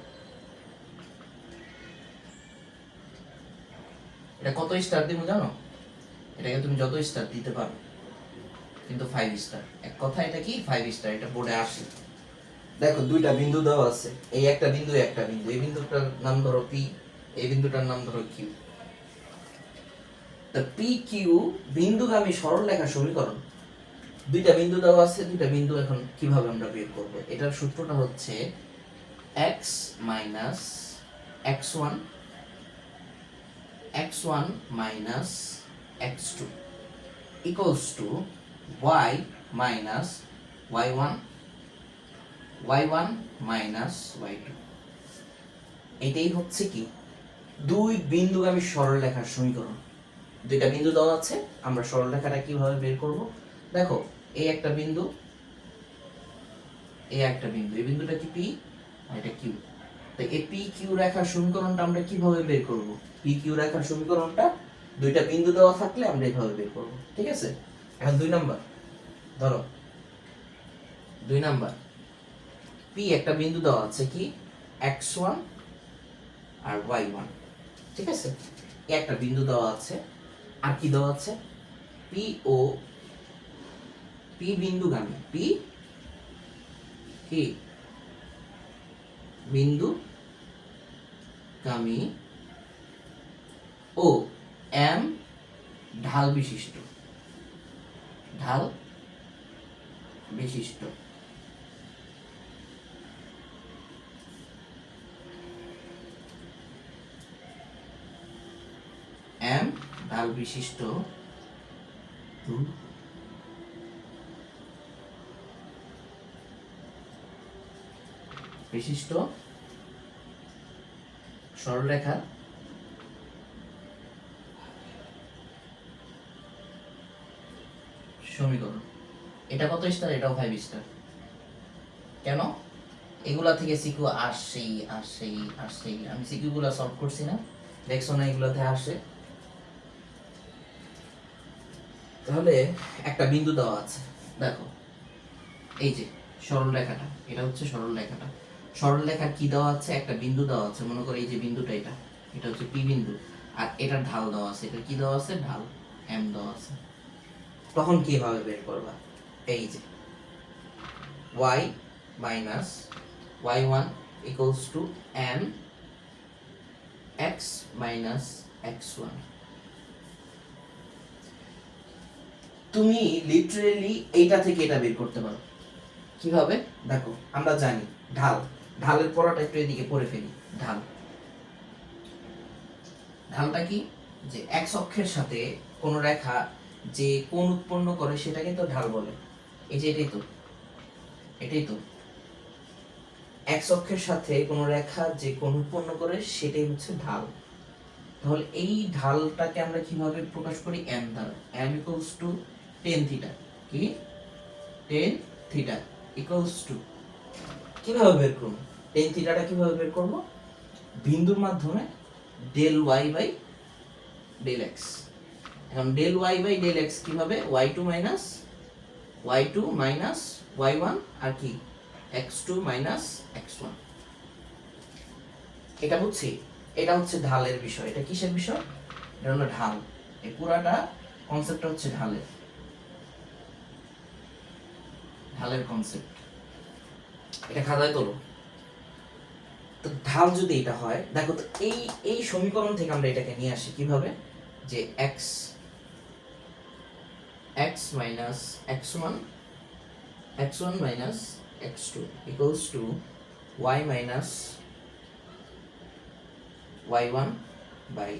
এটা কত স্টার দিব জানো? এটাকে তুমি যত স্টার দিতে পারো, কিন্তু 5 স্টার। এক কথা এটা কি 5 স্টার, এটা বোর্ডে আসে। দেখো দুইটা বিন্দু দেওয়া আছে, এই একটা বিন্দু এই বিন্দুটার নাম ধরো পি, এই বিন্দুটার নাম ধরো কিউ। তা পি কিউ বিন্দুগামী সরল রেখার সমীকরণ। দুইটা বিন্দু দেওয়া আছে, দুইটা বিন্দু এখন কিভাবে আমরা বের করব? এটার সূত্রটা হচ্ছে x minus x1 minus x2 equals to y minus y1 minus y2। এটাই হচ্ছে কি দুই বিন্দুগামী সরল রেখার সমীকরণ। দুইটা বিন্দু দেওয়া আছে, আমরা সরল রেখাটা কিভাবে বের করব? দেখো এই একটা বিন্দু, এই বিন্দুটা কি পি আর এটা কিউ। তো এই পি কিউ রেখার সমীকরণটা আমরা কিভাবে বের করব? পি কিউ রেখার সমীকরণটা দুইটা বিন্দু দেওয়া থাকলে আমরা এইভাবে বের করব, ঠিক আছে? এখন 2 নাম্বার ধরো, 2 নাম্বার পি একটা বিন্দু দেওয়া আছে কি x1 আর y1, ঠিক আছে? একটা বিন্দু দেওয়া আছে, আর কি দেওয়া আছে পি ও পি বিন্দুগামী, পি কি বিন্দুগামী ও এম ঢাল বিশিষ্ট, এম ঢাল বিশিষ্ট সরলরেখা সমীকরণ। এটা কত স্টার? এটাও 5 স্টার। কেন? এগুলা থেকে সিকিউ আসছেই। আমি সিকিউ গুলা সলভ করছি না, দেখছো না, এগুলাতে আসে। তাহলে একটা বিন্দু দেওয়া আছে, দেখো এই যে সরল রেখাটা, এটা হচ্ছে সরল রেখাটা। সরল রেখার কি দেওয়া আছে? একটা বিন্দু দেওয়া আছে, মনে করো এই যে বিন্দুটা, এটা হচ্ছে পি বিন্দু, আর এটার ঢাল দেওয়া আছে, এটা কি দেওয়া আছে? ঢাল এম দেওয়া আছে। তখন কিভাবে বের করবা? এই যে y minus y1 equals to m x minus x1। তুমি লিটারেলি এইটা থেকে এটা বের করতে পারো। কিভাবে? দেখো আমরা জানি ঢাল, ঢালের পড়াটা একটু এদিকে পড়ে ফেলি। ঢালটা কি, যে এক্স অক্ষের সাথে কোন রেখা যে কোণ উৎপন্ন করে সেটাকে তো ঢাল বলে। এই যে এটাই তো এক্স অক্ষের সাথে কোন রেখা যে কোণ উৎপন্ন করে সেটাই হচ্ছে ঢাল। তাহলে এই ঢালটাকে আমরা কিভাবে প্রকাশ করি? m দ্বারা। m equals to tan theta. কি টেন থিটা ইকুয়ালস টু, কিভাবে বের করব টেন থিটাটা? কিভাবে বের করব? বিন্দুর মাধ্যমে del y by del x. এখন del y by del x কিভাবে? y2 মাইনাস y1 আর কি x2 মাইনাস x1। এটা বুঝছি, এটা হচ্ছে ঢালের বিষয়। এটা কিসের বিষয়? এটা হলো ঢাল। এই পুরাটা কনসেপ্টটা হচ্ছে ঢালের কনসেপ্ট। এটা খাতায় তোলো। তো ঢাল যদি এটা হয়, দেখো তো এই সমীকরণ থেকে আমরা এটাকে নিয়ে আসি কিভাবে, যে x minus x1 minus x2 equals to y minus y1 by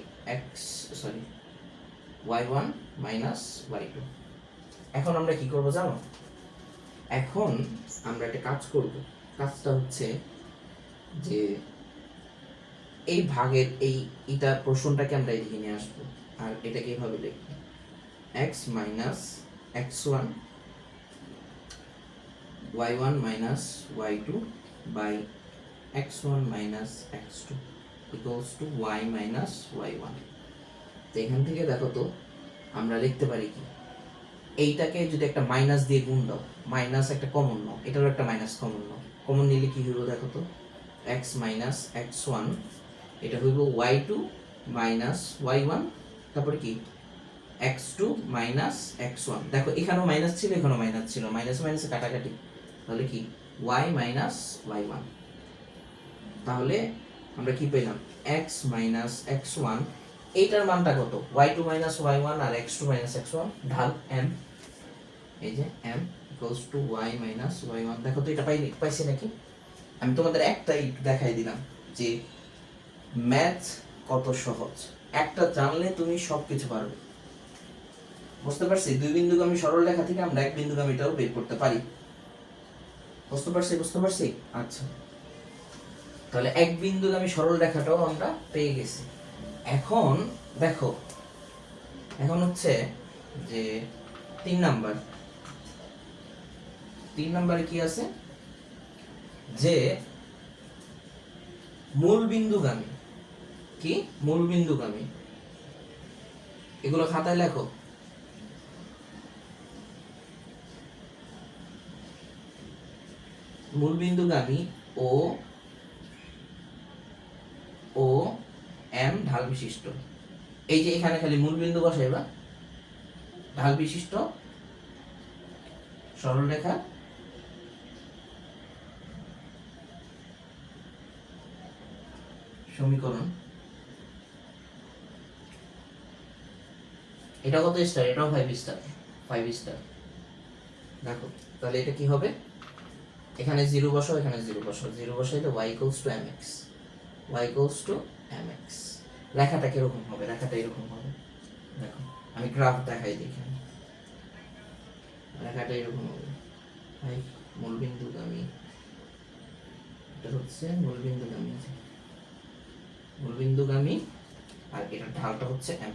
y1 minus y2। এখন আমরা কি করব জানো? এখন আমরা একটা কাজ করব। কাজটা হচ্ছে যে এই ভাগের এইটা প্রশ্নটাকে আমরা এদিকে নিয়ে আসবো, আর এটাকে এইভাবে লিখব x minus x1 y1 minus y2 by x1 minus x2 equals to y minus y1। তো এখান থেকে দেখো তো আমরা লিখতে পারি কি, এইটাকে যদি একটা মাইনাস দিয়ে গুণ দাও, মাইনাস একটা কমন নাও, এটারও একটা মাইনাস কমন নাও, কমন নিলে কি হইব দেখো তো, x মাইনাস x1, এটা হইব y2 মাইনাস y1, তারপরে কি x2 মাইনাস x1। দেখো এখানেও মাইনাস ছিল, এখানেও মাইনাস ছিল, মাইনাস মাইনাসে কাটাকাটি, তাহলে কি y মাইনাস y1। তাহলে আমরা কি পেলাম? x মাইনাস x1, এইটার মানটা কত? y2 মাইনাস y1 আর x2 মাইনাস x1, ঢাল m, এই যে m equals to y minus y1। দেখো তো এটা পাইছি নাকি? আমি তোমাদের একটাই দেখাই দিলাম যে ম্যাথ কত সহজ। একটা জানলে তুমি সবকিছু পারবে। বুঝতে পারছি? দুই বিন্দুগামী সরলরেখা থেকে আমরা এক বিন্দুগামীটাও বের করতে পারি। বুঝতে পারছি? আচ্ছা, তাহলে এক বিন্দুগামী সরলরেখাটাও আমরা পেয়ে গেছি। এখন দেখো, এখন হচ্ছে যে 3 নাম্বারে কি আছে, যে মূল বিন্দুগামী। কি মূল বিন্দুগামী? এগুলো খাতায় লেখো। মূল বিন্দুগামী ও এম ঢাল বিশিষ্ট। এই যে এখানে খালি মূল বিন্দু বসাইবা, ঢাল বিশিষ্ট সরলরেখা সমীকরণ। এটা কত স্টার? এটাও 5 স্টার। দেখো তাহলে এটা কি হবে, এখানে 0 বসাও, এখানে 0 বসাও, 0 বসাইলে y ইকুয়ালস টু mx। লেখাটা কিরকম হবে? লেখাটা এরকম হবে। দেখো আমি গ্রাফ দেখাই দিই। এখানে লেখাটা এরকম হবে, মূল বিন্দুগামী, এটা হচ্ছে মূল বিন্দুগামী, আর এটা ঢালটা হচ্ছে m।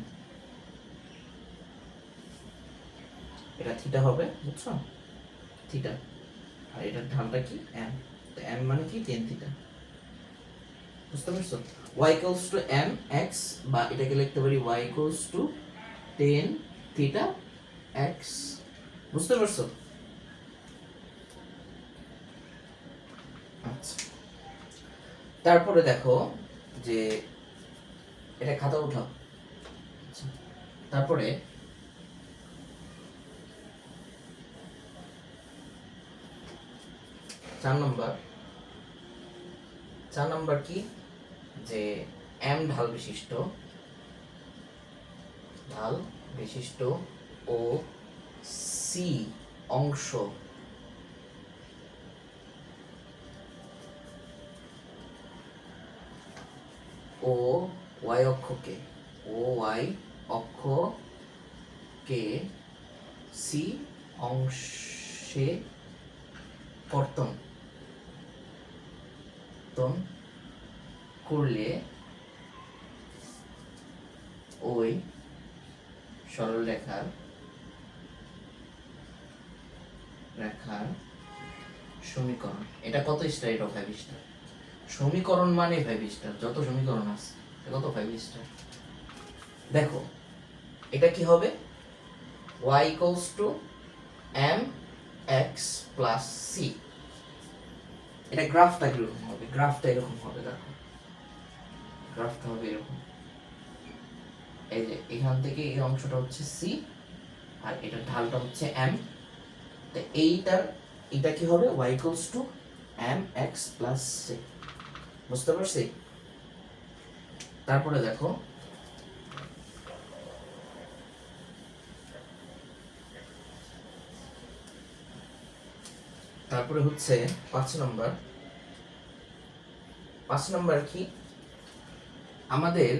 এটা থিটা হবে, বুঝছো? থিটা, আর এটার ঢালটা কি m। তো m মানে কি tan থিটা। বুঝতে পারছো? y ইকুয়ালস টু mx, বা এটাকে লিখতে পারি y equals to tan theta x। বুঝতে পারছো? আচ্ছা, তারপরে দেখো যে এটা খাতা উঠাও। আচ্ছা, তারপরে 4 নাম্বার কি, যে m ঢাল বিশিষ্ট ও c অংশ ও ওয়াই অক্ষকে অক্ষকে সি অংশে কর্তন করলে ওই সরলরেখার সমীকরণ, এটা কত স্টার? এটা 5 স্টার। সমীকরণ মানে 5 স্টার, যত সমীকরণ আছে কত 5 স্টার। দেখো এটা কি হবে? y equals to mx plus c। এটা গ্রাফটা কিরকম হবে? গ্রাফটা এরকম হবে, দেখো গ্রাফটা হবে এরকম। এই যে এখান থেকে এই অংশটা হচ্ছে c আর এটা ঢালটা হচ্ছে m। তো এটা কি হবে? y equals to mx plus c। বুঝতে পারছি? তারপরে দেখো তারপরে হচ্ছে 5 নাম্বার কি? আমাদের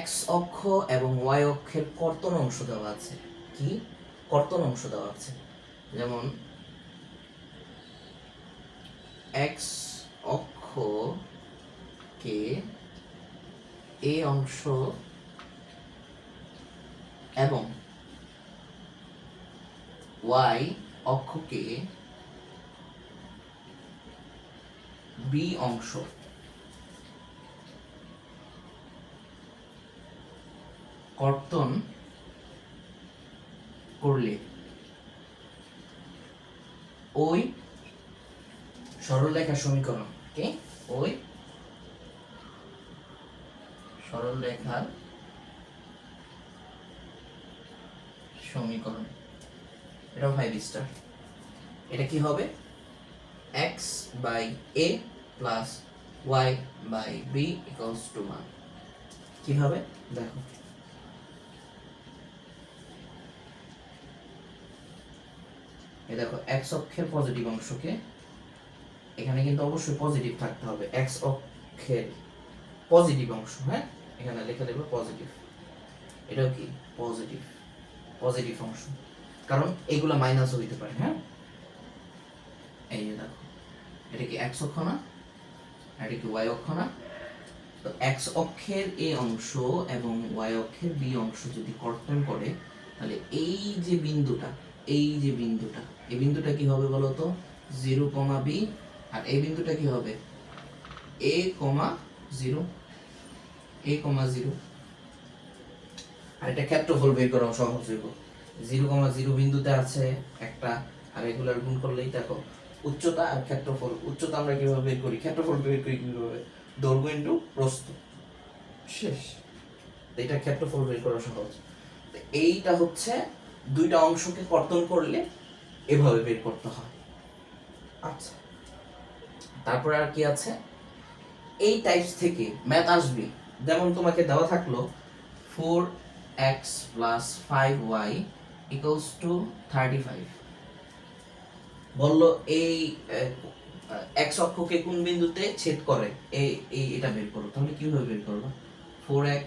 x অক্ষ এবং y অক্ষের কর্তন অংশ দেওয়া আছে। কি কর্তন অংশ দেওয়া আছে? যেমন x অক্ষকে a অংশ এবং y অক্ষকে b অংশ কর্তন করলে ওই সরলরেখার সমীকরণ, কি ওই সরলরেখার সমীকরণ, এটাও 5 স্টার। এটা কি হবে? x by a plus y by b equals to 1। কি হবে দেখো, এই দেখো x অক্ষের পজিটিভ অংশকে, এখানে কিন্তু অবশ্যই পজিটিভ থাকতে হবে, x অক্ষের পজিটিভ অংশ, হ্যাঁ এখানে লিখে দেব পজিটিভ। এটাও কি পজিটিভ অংশ, কারণ এগুলা মাইনাস হইতে পারে। হ্যাঁ এই যে দেখো এটা কি x অক্ষ না, এটা কি y অক্ষ না? তো x অক্ষের a অংশ এবং y অক্ষের b অংশ যদি কর্তন করে, তাহলে এই যে বিন্দুটা এই বিন্দুটা কি হবে বলো তো? 0, b। আর এই বিন্দুটা কি হবে? a, 0। আর এটা ক্ষেত্রফল বের করা সহজ হইব। 0, 0 বিন্দুতে আছে একটা, আর রেগুলার গুণ করলেই দেখো উচ্চতা আর ক্ষেত্রফল। উচ্চতা আমরা কিভাবে বের করি? ক্ষেত্রফল বের করি কিভাবে? দৈর্ঘ্য ইনটু প্রস্থ, শেষ। এটা ক্ষেত্রফল বের করা সহজ। এইটা হচ্ছে দুইটা অংশকে কর্তন করলে এভাবে বের করতে হয়। আচ্ছা, তারপর আর কি আছে? এই টাইপস থেকে ম্যাথ আসবে। যেমন তোমাকে দেওয়া থাকলো 4x plus 5y equals to 35। বললো এই x অক্ষকে কোন বিন্দুতে ছেদ করে, এটা বের করো। তাহলে কিভাবে বের করবো? 4x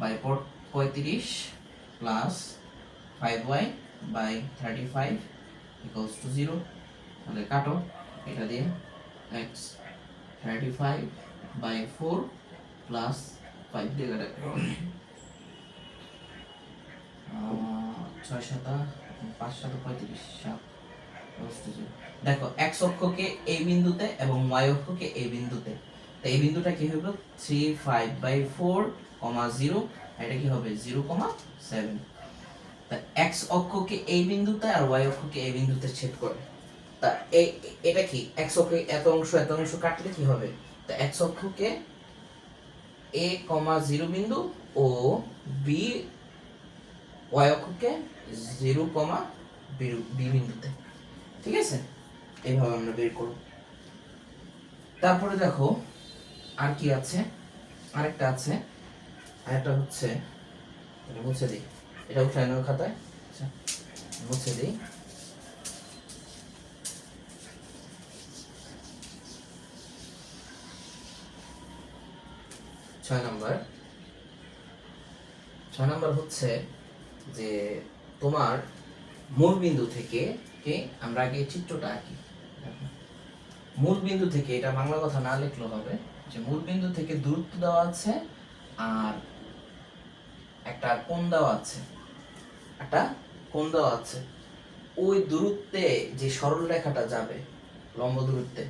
by 35 plus 5y by 35 equals to 0। তাহলে কাটো এটা দিয়ে, x 35 by 4 plus 5 দিয়ে কাটো, 6 7 5 7 35 7 equals to 0। দেখো x অক্ষকে এই বিন্দুতে এবং y অক্ষকে এই বিন্দুতে, তো এই বিন্দুটা কি হবে? 35 by 4, 0। এটা কি হবে? 0, 7। তা x অক্ষকে এই বিন্দুতে আর y অক্ষকে এই বিন্দুতে ছেদ করে। তা এটা কি x অক্ষে এত অংশ কাটলে কি হবে? তা x অক্ষকে a, 0 বিন্দু ও b y অক্ষকে 0, b বিন্দুতে। ঠিক আছে, এইভাবে আমরা বের করব। তারপরে দেখো আর কি আছে? আরেকটা আছে, আরেকটা হচ্ছে, এটা মুছে দিই, এটা উঠায় নাও খাতায়। আচ্ছা মুছে দিই। ছয় নাম্বার হচ্ছে যে তোমার মূল বিন্দু থেকে আমরা আগে চিত্রটা আঁকি। মূল বিন্দু থেকে, এটা বাংলা কথা না লিখলেও হবে, যে মূল বিন্দু থেকে দূরত্ব দেওয়া আছে আর একটা কোণ দেওয়া আছে, ওই দূরত্বে যে সরল রেখাটা যাবে লম্ব দূরত্বে,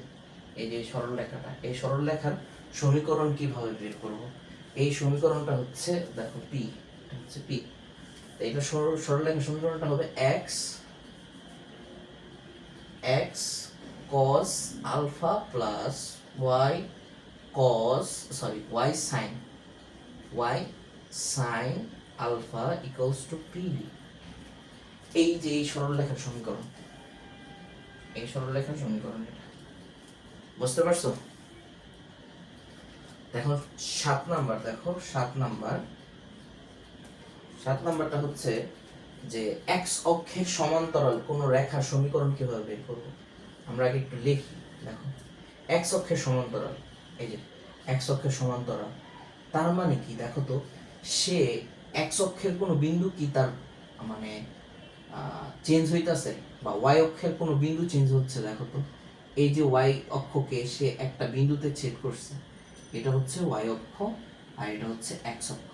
এই যে সরল রেখাটা, এই সরল রেখার সমীকরণ কিভাবে বের করব? এই সমীকরণটা হচ্ছে দেখো পি, এটা হচ্ছে পি। এইটা সরল রেখার সমীকরণটা হবে x cos alpha plus y sin alpha equals to pb। এই যে এই সরল রেখার সমীকরণ, এটা বুঝতে পারছো? দেখো 7 নাম্বারটা হচ্ছে যে x অক্ষের সমান্তরাল কোন রেখার সমীকরণ কিভাবে বের করব? আমরা আগে একটু লিখি। দেখো x অক্ষের সমান্তরাল, এই যে x অক্ষের সমান্তরাল, তার মানে কি দেখো তো, সে x অক্ষের কোনো বিন্দু কি তার মানে চেঞ্জ হইতাছে, বা y অক্ষের কোনো বিন্দু চেঞ্জ হচ্ছে? দেখো তো, এই যে y অক্ষকে সে একটা বিন্দুতে ছেদ করছে, এটা হচ্ছে y অক্ষ আর এটা হচ্ছে x অক্ষ।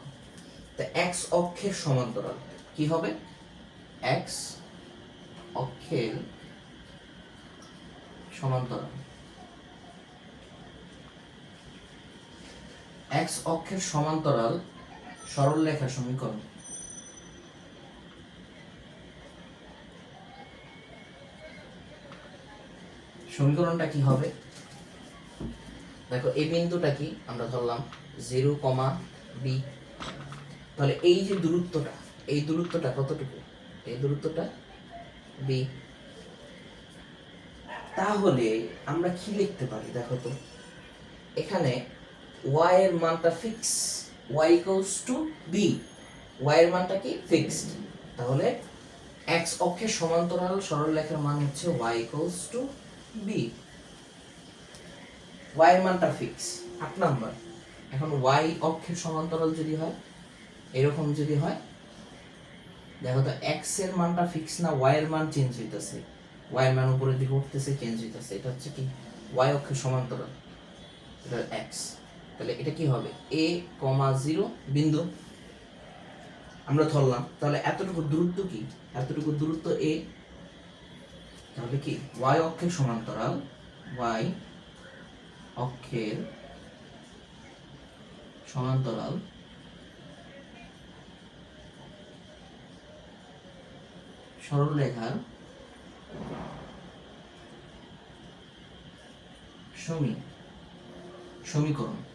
তা x অক্ষের সমান্তরাল কি হবে? x অক্ষের সমান্তরাল, x অক্ষের সমান্তরাল সরল রেখার সমীকরণ। সমীকরণটা কি হবে? দেখো এই বিন্দুটা কি আমরা ধরলাম 0, b। তাহলে এই যে দূরত্বটা কতটুকু? এই দূরত্বটা b। তাহলে আমরা কি লিখতে পারি দেখো তো, এখানে y এর মানটা fix, y equals to b, y এর মানটা কি ফিক্সড। তাহলে x অক্ষের সমান্তরাল সরল রেখার মান হচ্ছে y equals to b, y এর মানটা ফিক্স। 8 নাম্বার, এখন y অক্ষের সমান্তরাল যদি হয় এরকম, যদি হয় দেখো তো x এর মানটা ফিক্স না, y এর মান চেঞ্জ হইতাছে, y এর মান উপরের দিকে উঠতেছে, চেঞ্জ হইতাছে, এটা হচ্ছে কি y অক্ষের সমান্তরাল, এটা x। তাহলে এটা কি হবে? a, 0 বিন্দু আমরা ধরলাম। তাহলে এতটুকু দূরত্ব কি? এতটুকু দূরত্ব a। তাহলে কি y অক্ষের সমান্তরাল, y অক্ষের সমান্তরাল সরল রেখার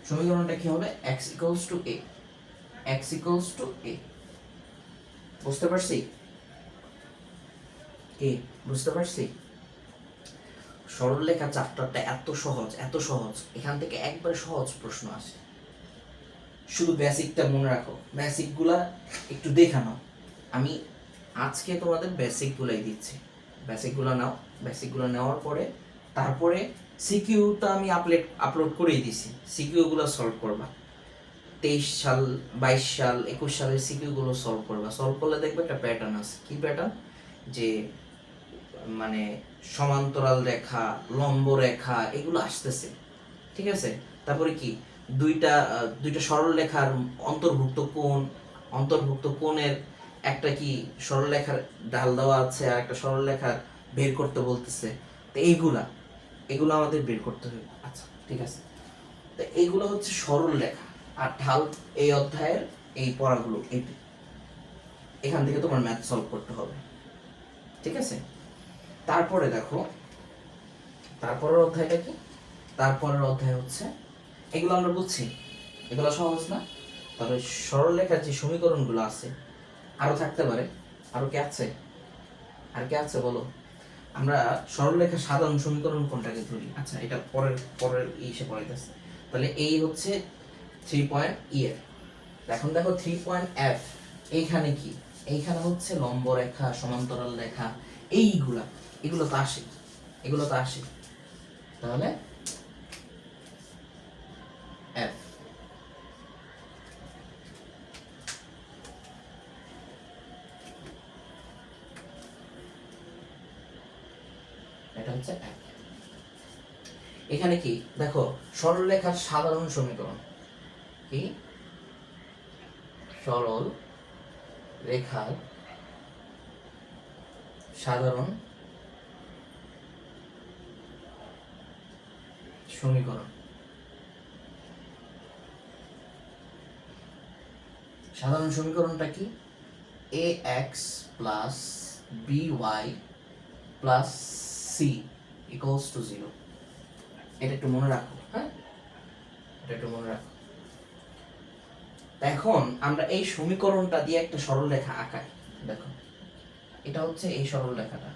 সমীকরণটা কি হবে? x equals to a, বুঝতে পারছি? বুঝতে পারছি? সরল রেখা চ্যাপ্টারটা এত সহজ, এখান থেকে একবারে সহজ প্রশ্ন আসে। শুধু বেসিকটা মনে রাখো, বেসিকগুলা একটু দেখে নাও। আমি আজকে তোমাদের বেসিকগুলাই দিচ্ছি, বেসিকগুলো নাও। বেসিকগুলো নেওয়ার পরে তারপরে সিকিউটা আমি আপলোড করেই দিছি, সিকিউগুলো সলভ করবা। 23 সাল, 22 সাল, 21 সালের সিকিউগুলো সলভ করবা। সলভ করলে দেখবে একটা প্যাটার্ন আছে। কি প্যাটার্ন? যে মানে সমান্তরাল রেখা, লম্ব রেখা, এগুলো আসতেছে, ঠিক আছে? তারপরে কি দুইটা সরল রেখার অন্তর্ভুক্ত কোণের একটা কি সরল রেখার ঢাল দেওয়া আছে, আর একটা সরল রেখা বের করতে বলতেছে। তো এইগুলো আমাদের বের করতে হবে। আচ্ছা ঠিক আছে, তো এইগুলো হচ্ছে সরল রেখা আর ঢাল। এই অধ্যায়ের এই পড়াগুলো এখান থেকে তোমার ম্যাথ সলভ করতে হবে, ঠিক আছে? তারপরে দেখো তারপরের অধ্যায়টা কি? তারপরের অধ্যায় হচ্ছে, এগুলো আমরা বুঝছি, এগুলো সহজ না? তবে সরল রেখার যে সমীকরণগুলো আছে আরো থাকতে পারে। আরো কি আছে? আর কি আছে বলো? আমরা সরল রেখার সাধারণ সমীকরণ কোনটাকে ধরি? আচ্ছা এটা পরের ইসে পড়াইতেছে। তাহলে এই হচ্ছে 3.e এর। এখন দেখো 3.f, এইখানে কি? এইখানে হচ্ছে লম্ব রেখা, সমান্তরাল রেখা, এগুলো তো আসে। তাহলে f হচ্ছে 1। এখানে কি দেখো সরলরেখার সাধারণ সমীকরণ কি, সরল রেখার সাধারণ সমীকরণ, সাধারণ সমীকরণটা কি, ax plus by plus c equals to 0। এটা একটু মনে রাখো, হ্যাঁ, এটা একটু মনে রাখো। এখন আমরা এই সমীকরণটা দিয়ে একটা সরল রেখা আঁকাই। দেখো এটা হচ্ছে এই সরল রেখাটা,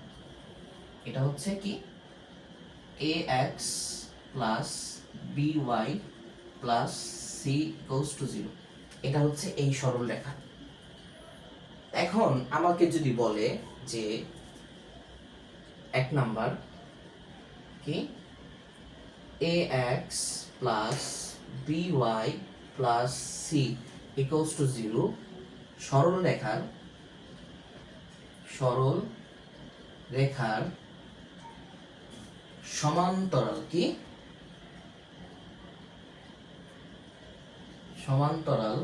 এটা হচ্ছে কি ax plus by plus c equals to 0। এটা হচ্ছে এই সরল রেখা। এখন আমাকে যদি বলে যে 1 নাম্বার কি ax plus by plus c equals to 0, সরল রেখার সমান্তরাল কি, সমান্তরাল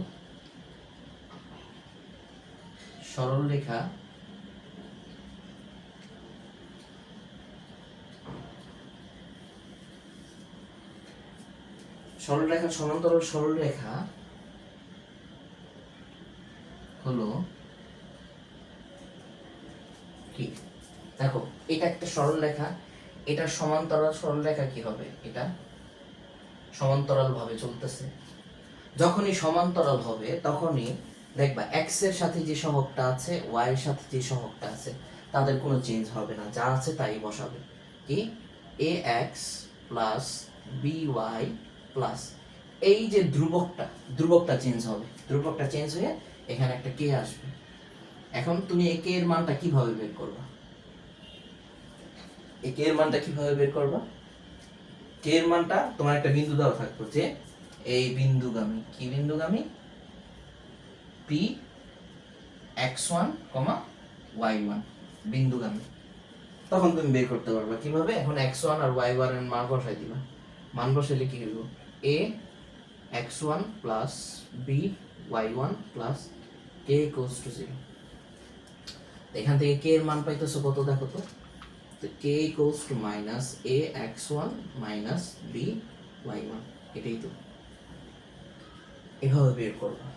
সরল রেখা সমান্তরাল সরল রেখা হলো কি, দেখো এটা একটা সরল রেখা, এটা সমান্তরাল সরল রেখা কি হবে, এটা সমান্তরাল ভাবে চলতেছে। যখনই সমান্তরাল হবে তখনই দেখবা x এর সাথে যে সহগটা আছে, y এর সাথে যে সহগটা আছে, তাদের কোনো চেঞ্জ হবে না, যা আছে তাই বসাবে। কি ax প্লাস by প্লাস এই যে ধ্রুবকটা চেঞ্জ হবে, ধ্রুবকটা চেঞ্জ হয়ে এখানে একটা k আসবে। এখন তুমি এই k এর মানটা কিভাবে বের করবা, এই k এর মানটা কিভাবে বের করবা, k এর মানটা তোমার একটা বিন্দু দেওয়া থাকবে যে এই বিন্দুগামী, কি বিন্দুগামী, p x1, y1 বিন্দুগামী। তখন তুমি বের করতে পারবা কিভাবে, এখন x1 আর y1 এর মান বসাই দিবা, মান বসাইলে কি হইব, a x1 plus b y1 plus k equals to 0। এখান থেকে k এর মান পাইতেছো কত, দেখো তো k equals to minus a x1 minus b y1, এটাই তো, এভাবে বের করবা।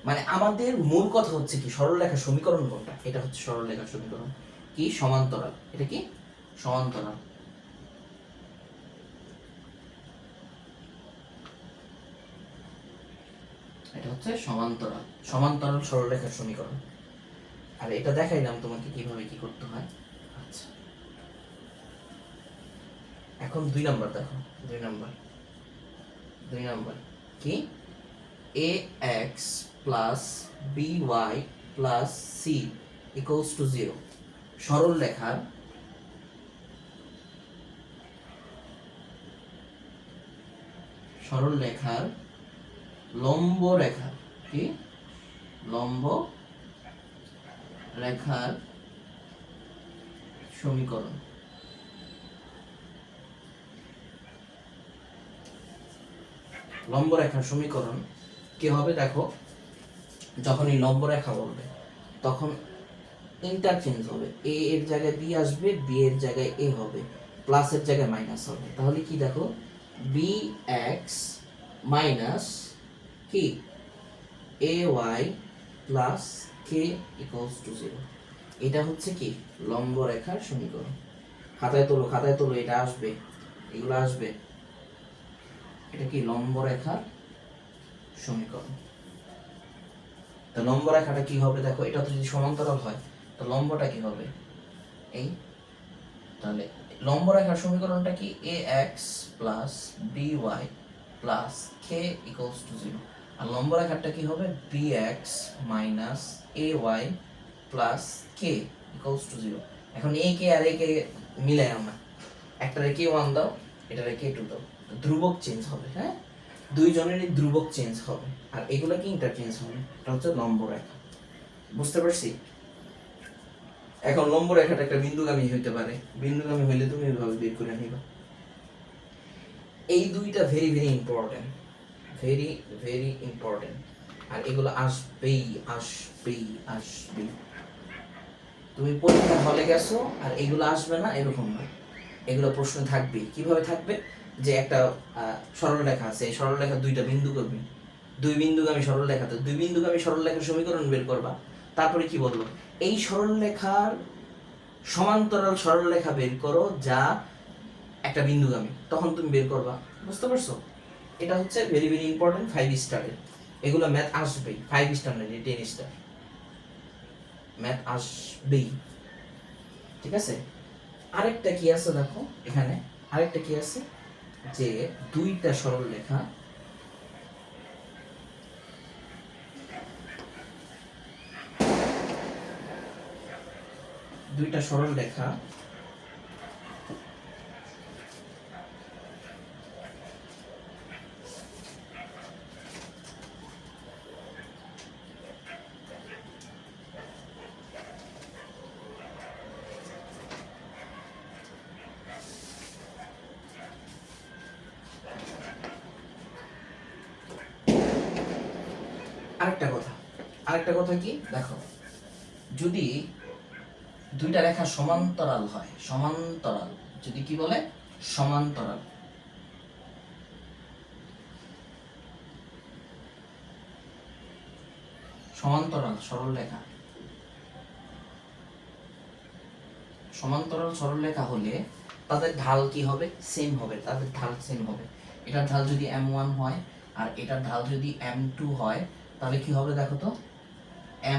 মানে আমাদের মূল কথা হচ্ছে কি, সরলরেখার সমীকরণ কোনটা, এটা হচ্ছে সরলরেখার সমীকরণ কি, সমান্তরাল, এটা কি সমান্তরাল। এটা হচ্ছে সমান্তরাল সরলরেখার সমীকরণ। আর এটা দেখাইলাম তোমাকে কিভাবে কি করতে হয়। আচ্ছা, এখন 2 নাম্বার দেখো, 2 নাম্বার কি ax plus by plus c equals to 0, সরল রেখার লম্ব রেখার কি, লম্ব রেখার সমীকরণ। লম্ব রেখার সমীকরণ কি হবে, দেখো যখনই লম্ব রেখা বলবে তখন ইন্টারচেঞ্জ হবে, a এর জায়গায় b আসবে, b এর জায়গায় a হবে, প্লাসের জায়গায় মাইনাস হবে। তাহলে কি দেখো bx মাইনাস কি ay plus k equals to 0। এটা হচ্ছে কি লম্ব রেখার সমীকরণ। খাতায় তোলো, এটা আসবে, এগুলো আসবে, এটা কি লম্ব রেখার সমীকরণ। তো লম্ব রেখাটা কি হবে, দেখো এটা তো যদি সমান্তরাল হয় তো লম্বটা কি হবে, এই, তাহলে লম্ব রেখার সমীকরণটা কি ax plus by plus k equals to 0। আর লম্ব রেখাটা কি হবে bx minus ay plus k equals to 0। এখন a k R a k মিলাই আমরা, একটা রেখে 1 দাও, এটা রেখে 2 দাও, ধ্রুবক চেঞ্জ হবে, হ্যাঁ, দুইজনেরই ধ্রুবক চেঞ্জ হবে, আর এগুলা কি ইন্টারচেঞ্জ হবে। এটা হচ্ছে লম্ব রেখা, বুঝতে পারছি। এখন লম্ব রেখাটা একটা বিন্দুগামী হইতে পারে, বিন্দুগামী হইলে তুমি এভাবে বের করে নিবা। এই দুইটা very very important, very very important. আর এগুলো আসবেই আসবেই আসবেই। তুমি পরীক্ষার হলে গেছো আর এগুলো আসবে না এরকম না, এগুলো প্রশ্ন থাকবেই। কিভাবে থাকবে? যে একটা সরলরেখা আছে, এই সরলরেখা দুইটা বিন্দু করবে, দুই বিন্দুগামী সরলরেখাতে দুই বিন্দুগামী সরলরেখার সমীকরণ বের করবা। তারপরে কি বলবো? এই সরলরেখার সমান্তরাল সরলরেখা বের করো যা একটা বিন্দুগামী, তখন তুমি বের করবা। বুঝতে পারছো? এটা হচ্ছে ভেরি ভেরি ইম্পর্টেন্ট 5 স্টারের। এগুলো ম্যাথ আসবেই, 5 স্টার না 10 স্টার ম্যাথ আসবেই। ঠিক আছে? আরেকটা কি আছে দেখো এখানে, আরেকটা কি আছে যে দুইটা সরলরেখা, দুইটা সরলরেখা আরেকটা কথা কি দেখো, যদি দুইটা রেখা সমান্তরাল হয়, সমান্তরাল যদি কি বলে সমান্তরাল, সমান্তরাল সরলরেখা, সমান্তরাল সরলরেখা হলে তাদের ঢাল কি হবে? সেম হবে, তাদের ঢাল সেম হবে। এটার ঢাল যদি m1 হয় আর এটার ঢাল যদি m2 হয়, তাহলে কি হবে দেখো তো?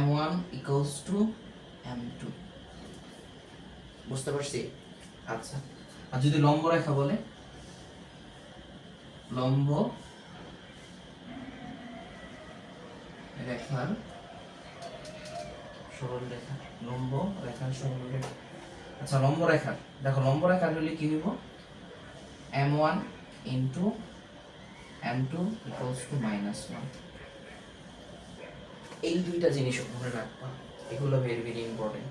m1 equals to m2। বুঝতে পারছি? আচ্ছা, আর যদি লম্ব রেখা বলে, লম্ব রেখার সরলরেখা, লম্ব রেখার সরলরেখা। আচ্ছা, লম্ব রেখার দেখো, লম্ব রেখার হলে কি হইব? m1 into m2 equals to -1। এই দুইটা জিনিস মনে রাখবা, এগুলো ভেরি ভেরি ইম্পর্টেন্ট।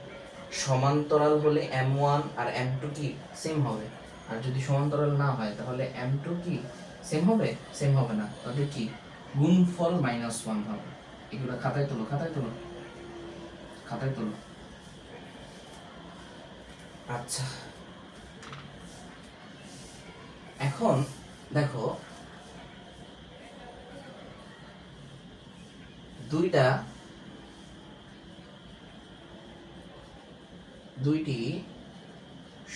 সমান্তরাল হলে m1 আর m2 কি সেম হবে, আর যদি সমান্তরাল না হয় তাহলে m2 কি সেম হবে? সেম হবে না, তাহলে কি গুণফল -1 হবে। এগুলো খাতায় তোলো, খাতায় তোলো, খাতায় তোলো। আচ্ছা, এখন দেখো দুইটি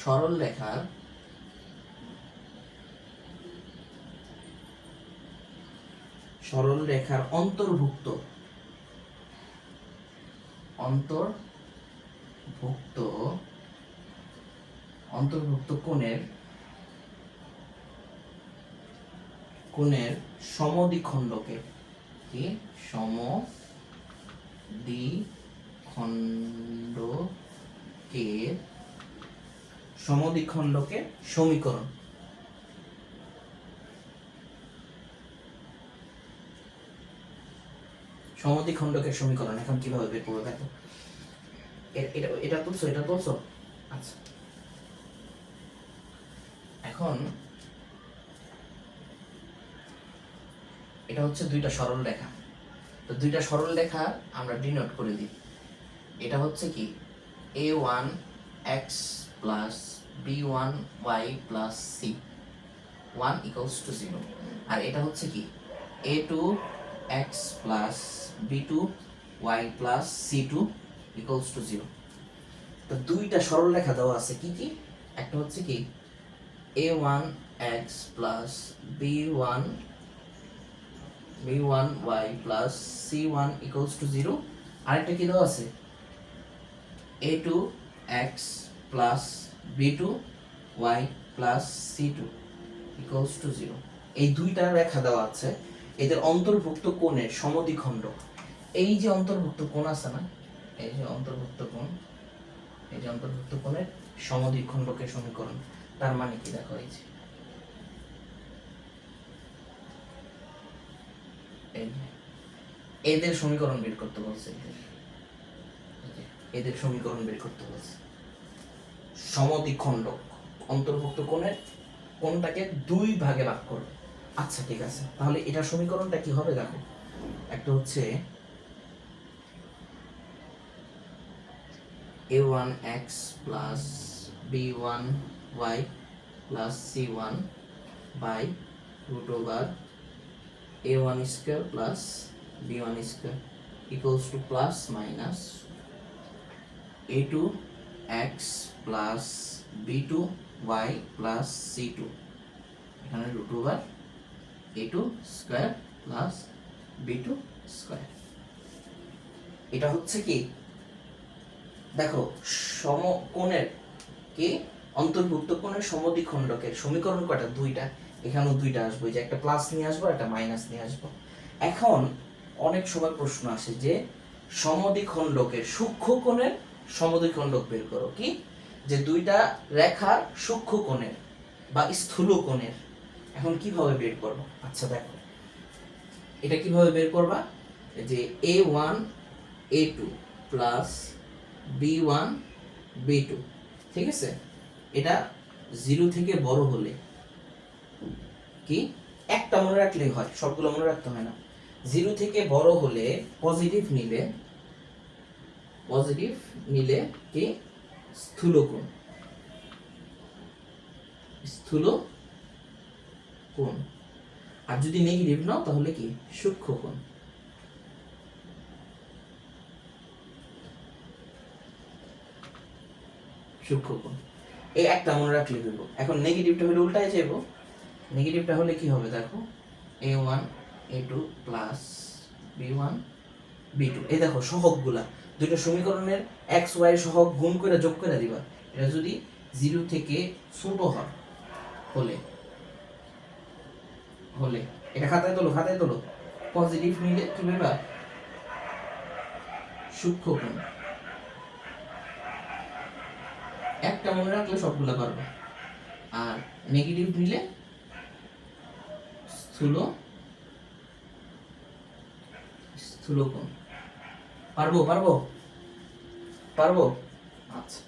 সরল রেখার অন্তর্ভুক্ত কোণের সমদ্বিখণ্ডকে, কি সমদ্বিখণ্ডকের সমীকরণ। সমদ্বিখণ্ডকের সমীকরণ এখন কিভাবে বের করবে দেখো। এটা তুলছো, এটা তুলছো। আচ্ছা, এখন এটা হচ্ছে দুইটা সরল রেখা, তো দুইটা সরল রেখা আমরা ডিনোট করে দিই। এটা হচ্ছে কি a1x plus b1y plus c 1 equals to 0, আর এটা হচ্ছে কি a2x plus b2y plus c2 equals to 0। তো দুইটা সরল রেখা দেওয়া আছে, কি কি? একটা হচ্ছে কি a1x plus b1y plus c1 equals to 0, আরেকটা কি দেওয়া আছে a2x plus b2y plus c2 equals to 0। এই দুইটা রেখা দেওয়া আছে, এদের অন্তর্ভুক্ত কোণের সমদ্বিখণ্ড। এই যে অন্তর্ভুক্ত কোণ আছে না, এই যে অন্তর্ভুক্ত কোণ, এই যে অন্তর্ভুক্ত কোণের সমদ্বিখণ্ডকের সমীকরণ। তার মানে কি দেখো, এই যে এদের সমীকরণ বের করতে বলছে। এদের সমীকরণ বের করতে বলছে। সমদ্বিখণ্ডক অন্তর্ভুক্ত কোণের কোণটাকে দুই ভাগে ভাগ করবে। আচ্ছা ঠিক আছে, তাহলে এটা সমীকরণটা কি হবে দেখো, একটা হচ্ছে a1x plus b1y plus c1 by root over a1 square plus b1 square equals to plus minus a2x plus b2y plus c2 এখানে root over a2 square plus b2 square। এটা হচ্ছে কি দেখো সমকোণের কি অন্তর্ভুক্ত কোণের সমদ্বিখণ্ডকের সমীকরণ কয়টা, দুইটা, এখানেও দুইটা আসবে, যে একটা প্লাস নিয়ে আসবো একটা মাইনাস নিয়ে আসবো। এখন অনেক সময় প্রশ্ন আসে যে সমদ্বিখণ্ডকের সূক্ষ্ম কোণের সমদ্বিখণ্ডক বের করো, কি যে দুইটা রেখার সূক্ষ্ম কোণের বা স্থূল কোণের। এখন কিভাবে বের করবো, আচ্ছা দেখো এটা কিভাবে বের করবা, যে a1 a2 plus b1 b2, ঠিক আছে, এটা 0 থেকে বড় হলে কি একটা মনে রাখলেই হয়, সবগুলো মনে রাখতে হয় না। 0 থেকে বড় হলে পজিটিভ নিলে কি স্থূল কোণ, আর যদি নেগেটিভ নাও তাহলে কি সূক্ষ্ম কোণ। এই একটা মনে রাখলে হইব। এখন নেগেটিভটা হলে উল্টায় যাব, নেগেটিভটা হলে কি হবে দেখো a1 a2 plus b1 b2, এই দেখো সহগগুলা দুটো সমীকরণের x y সহগ গুণ করে যোগ করে দিবা। এটা যদি 0 থেকে ছোট হয় হলে এটা খাতায় তোলো পজিটিভ নিলে কি পাবা সূক্ষ্ম কোণ। একটা মনে রাখলে সবগুলা পারবে, আর নেগেটিভ নিলে স্থূল কোণ। পারবো। আচ্ছা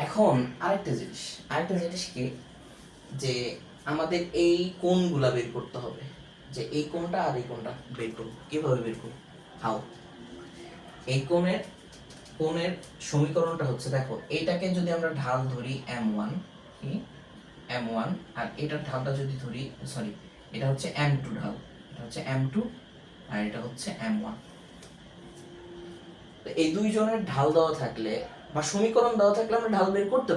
এখন আরেকটা জিনিস কি, যে আমাদের এই কোণগুলা বের করতে হবে, যে এই কোণটা আর এই কোণটা বের করবো। কিভাবে বের করবো, হাউ, এই কোণের সমীকরণটা হচ্ছে দেখো, এটাকে যদি আমরা ঢাল ধরি m1 কি m1, আর এটার ঢালটা যদি ধরি সরি এটা হচ্ছে m2 ঢাল, এটা হচ্ছে m2 আর এটা হচ্ছে m1। তো এই দুইজনের ঢাল দেওয়া থাকলে বা সমীকরণ দেওয়া থাকলে আমরা ঢাল বের করতে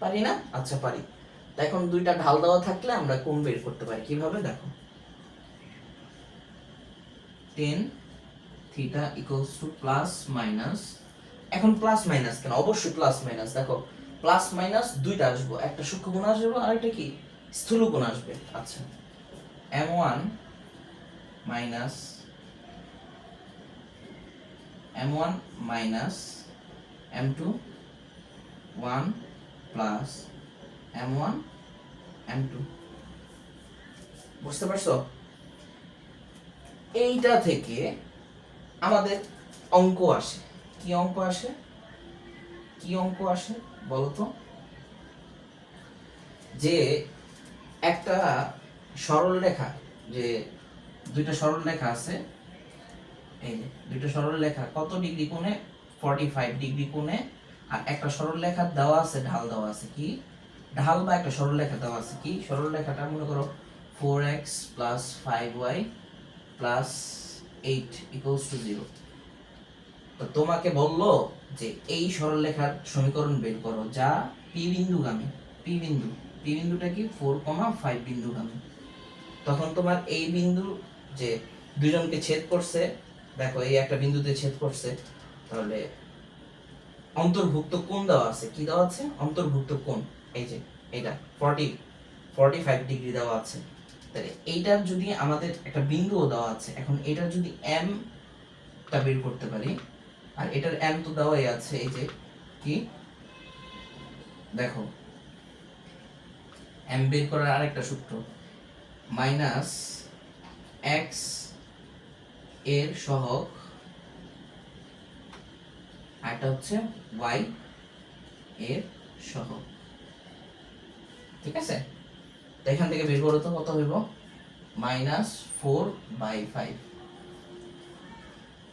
পারি না? আচ্ছা পারি। তো এখন দুইটা ঢাল দেওয়া থাকলে আমরা কোণ বের করতে পারি কিভাবে দেখো, tan theta equals two plus minus, এখন প্লাস মাইনাস কেন, অবশ্যই প্লাস মাইনাস, দেখো প্লাস মাইনাস দুইটা আসবে, একটা সূক্ষ্ম কোণ আসবে আর একটা কি স্থূল কোণ আসবে। আচ্ছা m1 minus m2 1 plus m1 m2, বুঝতে পারছো? এইটা থেকে আমাদের অঙ্ক আসে, কি অঙ্ক আসে বলতো, যে একটা সরল রেখা, যে দুইটা সরল রেখা আছে, এই যে দুইটা সরল রেখা কত ডিগ্রি কোণে, 45 ডিগ্রি কোণে, আর একটা সরল রেখা দেওয়া আছে, ঢাল দেওয়া আছে, কি ঢাল বা একটা সরল রেখা দেওয়া আছে, কি সরল রেখাটা মনে করো 4x plus 5y plus 8 equals to 0। তো তোমাকে বললো যে এই সরলরেখার সমীকরণ বের করো যা পি বিন্দুগামী, পি বিন্দুটা কি 4,5 বিন্দুগামী। তখন তোমার এই বিন্দু যে দুইজনকে ছেদ করছে, দেখো এই একটা বিন্দুতে ছেদ করছে, তাহলে অন্তর্ভুক্ত কোণ দেওয়া আছে, কি দেওয়া আছে অন্তর্ভুক্ত কোণ, এই যে এটা 45 ডিগ্রি দেওয়া আছে। তাহলে এইটার যদি আমাদের একটা বিন্দুও দেওয়া আছে, এখন এটার যদি m টা বের করতে পারি, আর এটার m তো দেওয়াই আছে, এই যে কি দেখো m বের করার আরেকটা সূত্র, মাইনাস x এর সহগ আর এটা হচ্ছে y এর সহগ। ঠিক আছে, তো এখান থেকে বের করো তো কত হইব, -4/5।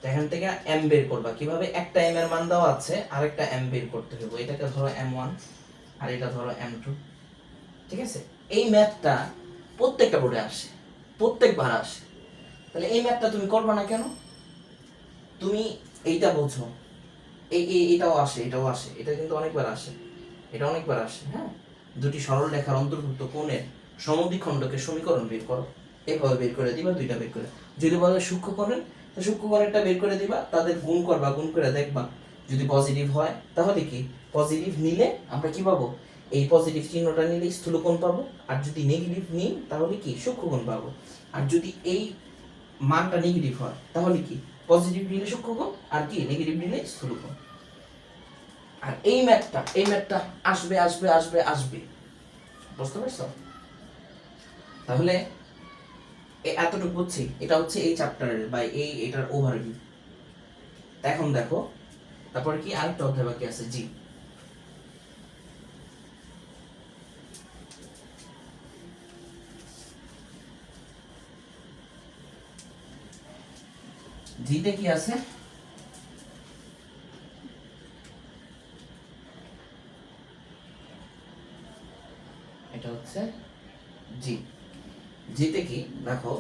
তো এখান থেকে m বের করবা কিভাবে, একটা m এর মান দেওয়া আছে, আরেকটা m বের করতে হবে। এটাকে ধরো m1 আর এটা ধরো m2। ঠিক আছে, এই ম্যাথটা প্রত্যেকটা বোর্ডে আসে, প্রত্যেকবার আসে। তাহলে এই ম্যাথটা তুমি করবা না কেন? তুমি এইটা বোঝো, এটাও আসে, এটাও আসে, এটা কিন্তু অনেকবার আসে, এটা অনেকবার আসে। হ্যাঁ, দুটি সরল রেখার অন্তর্ভুক্ত কোণের সমদ্বিখণ্ডকের সমীকরণ বের করো, এভাবে বের করে দিবা, দুইটা বের করে। যদি বলে সূক্ষ্মকোণের, তো সূক্ষ্মকোণেরটা বের করে দিবা, তাদের গুণ করবা, গুণ করে দেখবা যদি পজিটিভ হয় তাহলে কি, পজিটিভ নিলে আমরা কি পাবো, এই পজিটিভ চিহ্নটা নিলে স্থূলকোণ পাবো, আর যদি নেগেটিভ নিই তাহলে কি সূক্ষ্মকোণ পাবো। আর যদি এই মানটা নেগেটিভ হয় তাহলে কি, পজিটিভ নিলে সূক্ষ্মকোণ আর কি নেগেটিভ নিলে স্থূলকোণ। আর এই ম্যাথটা আসবে আসবে আসবে আসবে, বুঝতে পারছো? তাহলে এতটুকু বুঝছি, এটা হচ্ছে এই চ্যাপ্টারের বা এটার ওভারভিউ। এখন দেখো তারপরে কি আরেকটা অধ্যায় বাকি আছে, জি। জিতে কি আছে, এটা হচ্ছে জি। জিতে কি দেখো,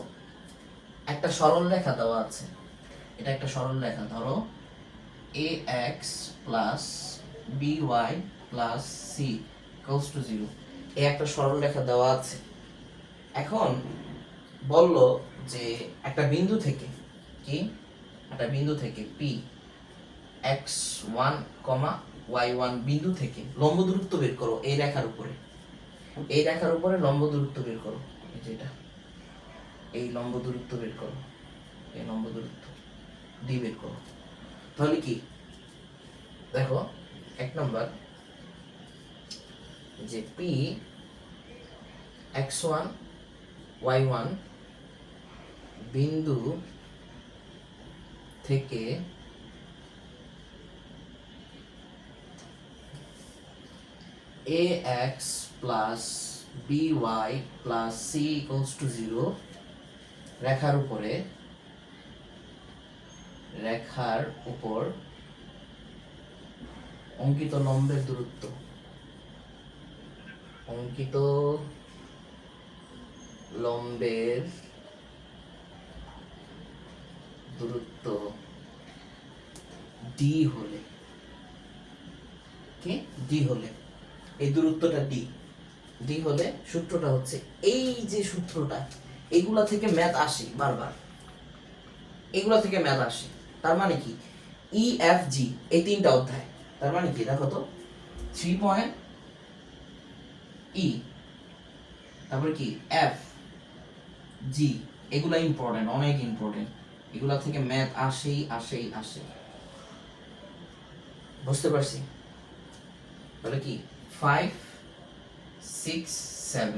একটা সরল রেখা দেওয়া আছে, এটা একটা সরল রেখা, ধরো ax plus by plus c equals to 0, এই একটা সরল রেখা দেওয়া আছে। এখন বলল যে একটা বিন্দু থেকে কি, একটা বিন্দু থেকে p x1, y1 বিন্দু থেকে লম্ব দূরত্ব বের করো এই রেখার উপরে, এই রেখার উপরে লম্ব দূরত্ব বের করো, যেটা এই লম্ব দূরত্ব বের করো, এই লম্ব দূরত্ব ডি বের করো। তাহলে কি দেখো, এক নম্বর যে p x1 y1 বিন্দু থেকে ax plus by plus c equals to 0 রেখার উপর অঙ্কিত লম্বের দূরত্ব, অঙ্কিত লম্বের দূরত্ব d হলে কি, d হলে এই দূরত্বটা d হলে সূত্রটা হচ্ছে এই যে সূত্রটা, এগুলা থেকে ম্যাথ আসে বারবার, এগুলা থেকে ম্যাথ আসে। তার মানে কি, ই এফ জি এই তিনটা অধ্যায়, তার মানে কি দেখো তো, 3 পয়েন্ট ই, তারপরে কি এফ জি, এগুলা ইম্পর্টেন্ট, অনেক ইম্পর্টেন্ট, এগুলা থেকে ম্যাথ আসেই আসেই আসে, বুঝতে পারছি? তাহলে কি 5 6 7,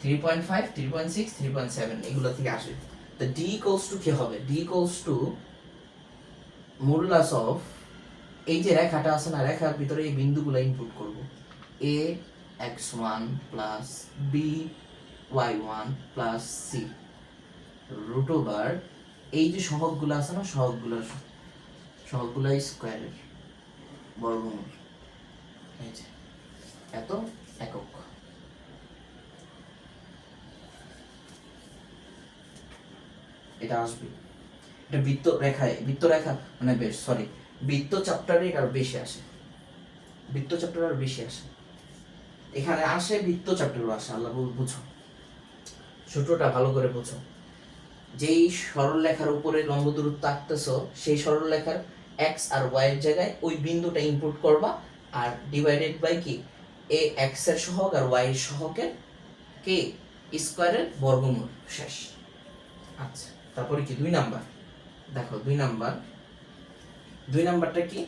3.5 3.6 3.7 এগুলো থেকে আসে। তো d ইকুয়ালস টু কি হবে, d equals to modulus of, এই যে রেখাটা আছে না, রেখার ভিতরে এই বিন্দুগুলো ইনপুট করব, a x1 plus b y1 plus c root over এই যে সহগগুলো আছে না, সহগগুলো স্কয়ারের বর্গমূল, এই যে এত একক। এটা আসবে, এটা বৃত্ত রেখা মানে বেশ সরি বৃত্ত চ্যাপ্টারে আর বেশি আসে, বৃত্ত চ্যাপ্টারে আর বেশি আসে, এখানে আসে বৃত্ত চ্যাপ্টারও আসে। আল্লাহ বুঝো, সূত্রটা ভালো করে বুঝো, যেই সরল রেখার উপরে লম্ব দূরত্ব আঁকতেছো, সেই সরল রেখার x আর y এর জায়গায় ওই বিন্দুটা ইনপুট করবা, আর ডিভাইডেড বাই কি, a x এর সহগ আর y এর সহগের কে স্কয়ারের বর্গমূল, শেষ। আচ্ছা, তারপরে কি 2 নাম্বার, দেখো 2 নাম্বারটা কি,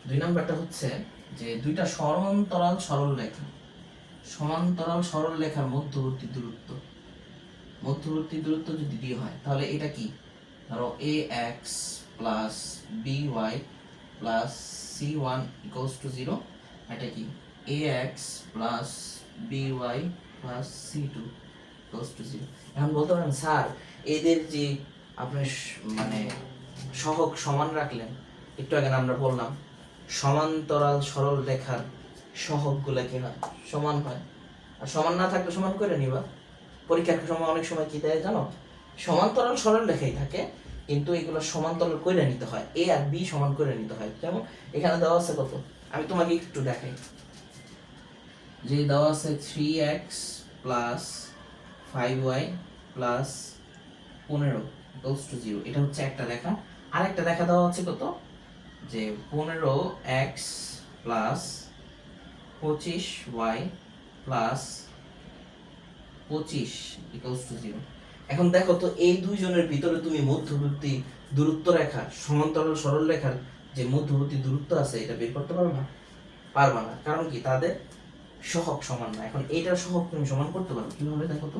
2 নাম্বারটা হচ্ছে যে দুইটা সমান্তরাল সরল রেখার মধ্যবর্তী দূরত্ব যদি d হয়, তাহলে এটা কি ধরো ax plus by plus c1 equals to 0, এটা কি ax plus by plus c2 equals to 0। এখন বলতে পারেন স্যার এদের যে আপনি মানে সহগ সমান রাখলেন, একটু আগে আমরা বললাম সমান্তরাল সরল রেখার সহগগুলো কি হয়, সমান হয়। আর সমান না থাকলে সমান করে নিবা। পরীক্ষার সময় অনেক সময় কি দেয় জানো, সমান্তরাল সরল রেখাই থাকে কিন্তু এগুলো সমান্তরাল করে নিতে হয়, এ আর বি সমান করে নিতে হয়। যেমন এখানে দেওয়া আছে কত, আমি তোমাকে একটু দেখাই, যে দেওয়া আছে 3x plus 5y plus 15 equals to 0, এটা হচ্ছে একটা রেখা। আর একটা রেখা দেওয়া আছে কত, যে 15x plus 25y plus 25 equals to 0। এখন দেখো তো এই দুইজনের ভিতরে তুমি মধ্যবর্তী দূরত্ব রেখা, সমান্তরাল সরল রেখার যে মধ্যবর্তী দূরত্ব আছে এটা বের করতে পারবে না, পারবা না। কারণ কি, তাদের সহগ সমান না। এখন এইটার সহগ তুমি সমান করতে পারো কিভাবে, দেখো তো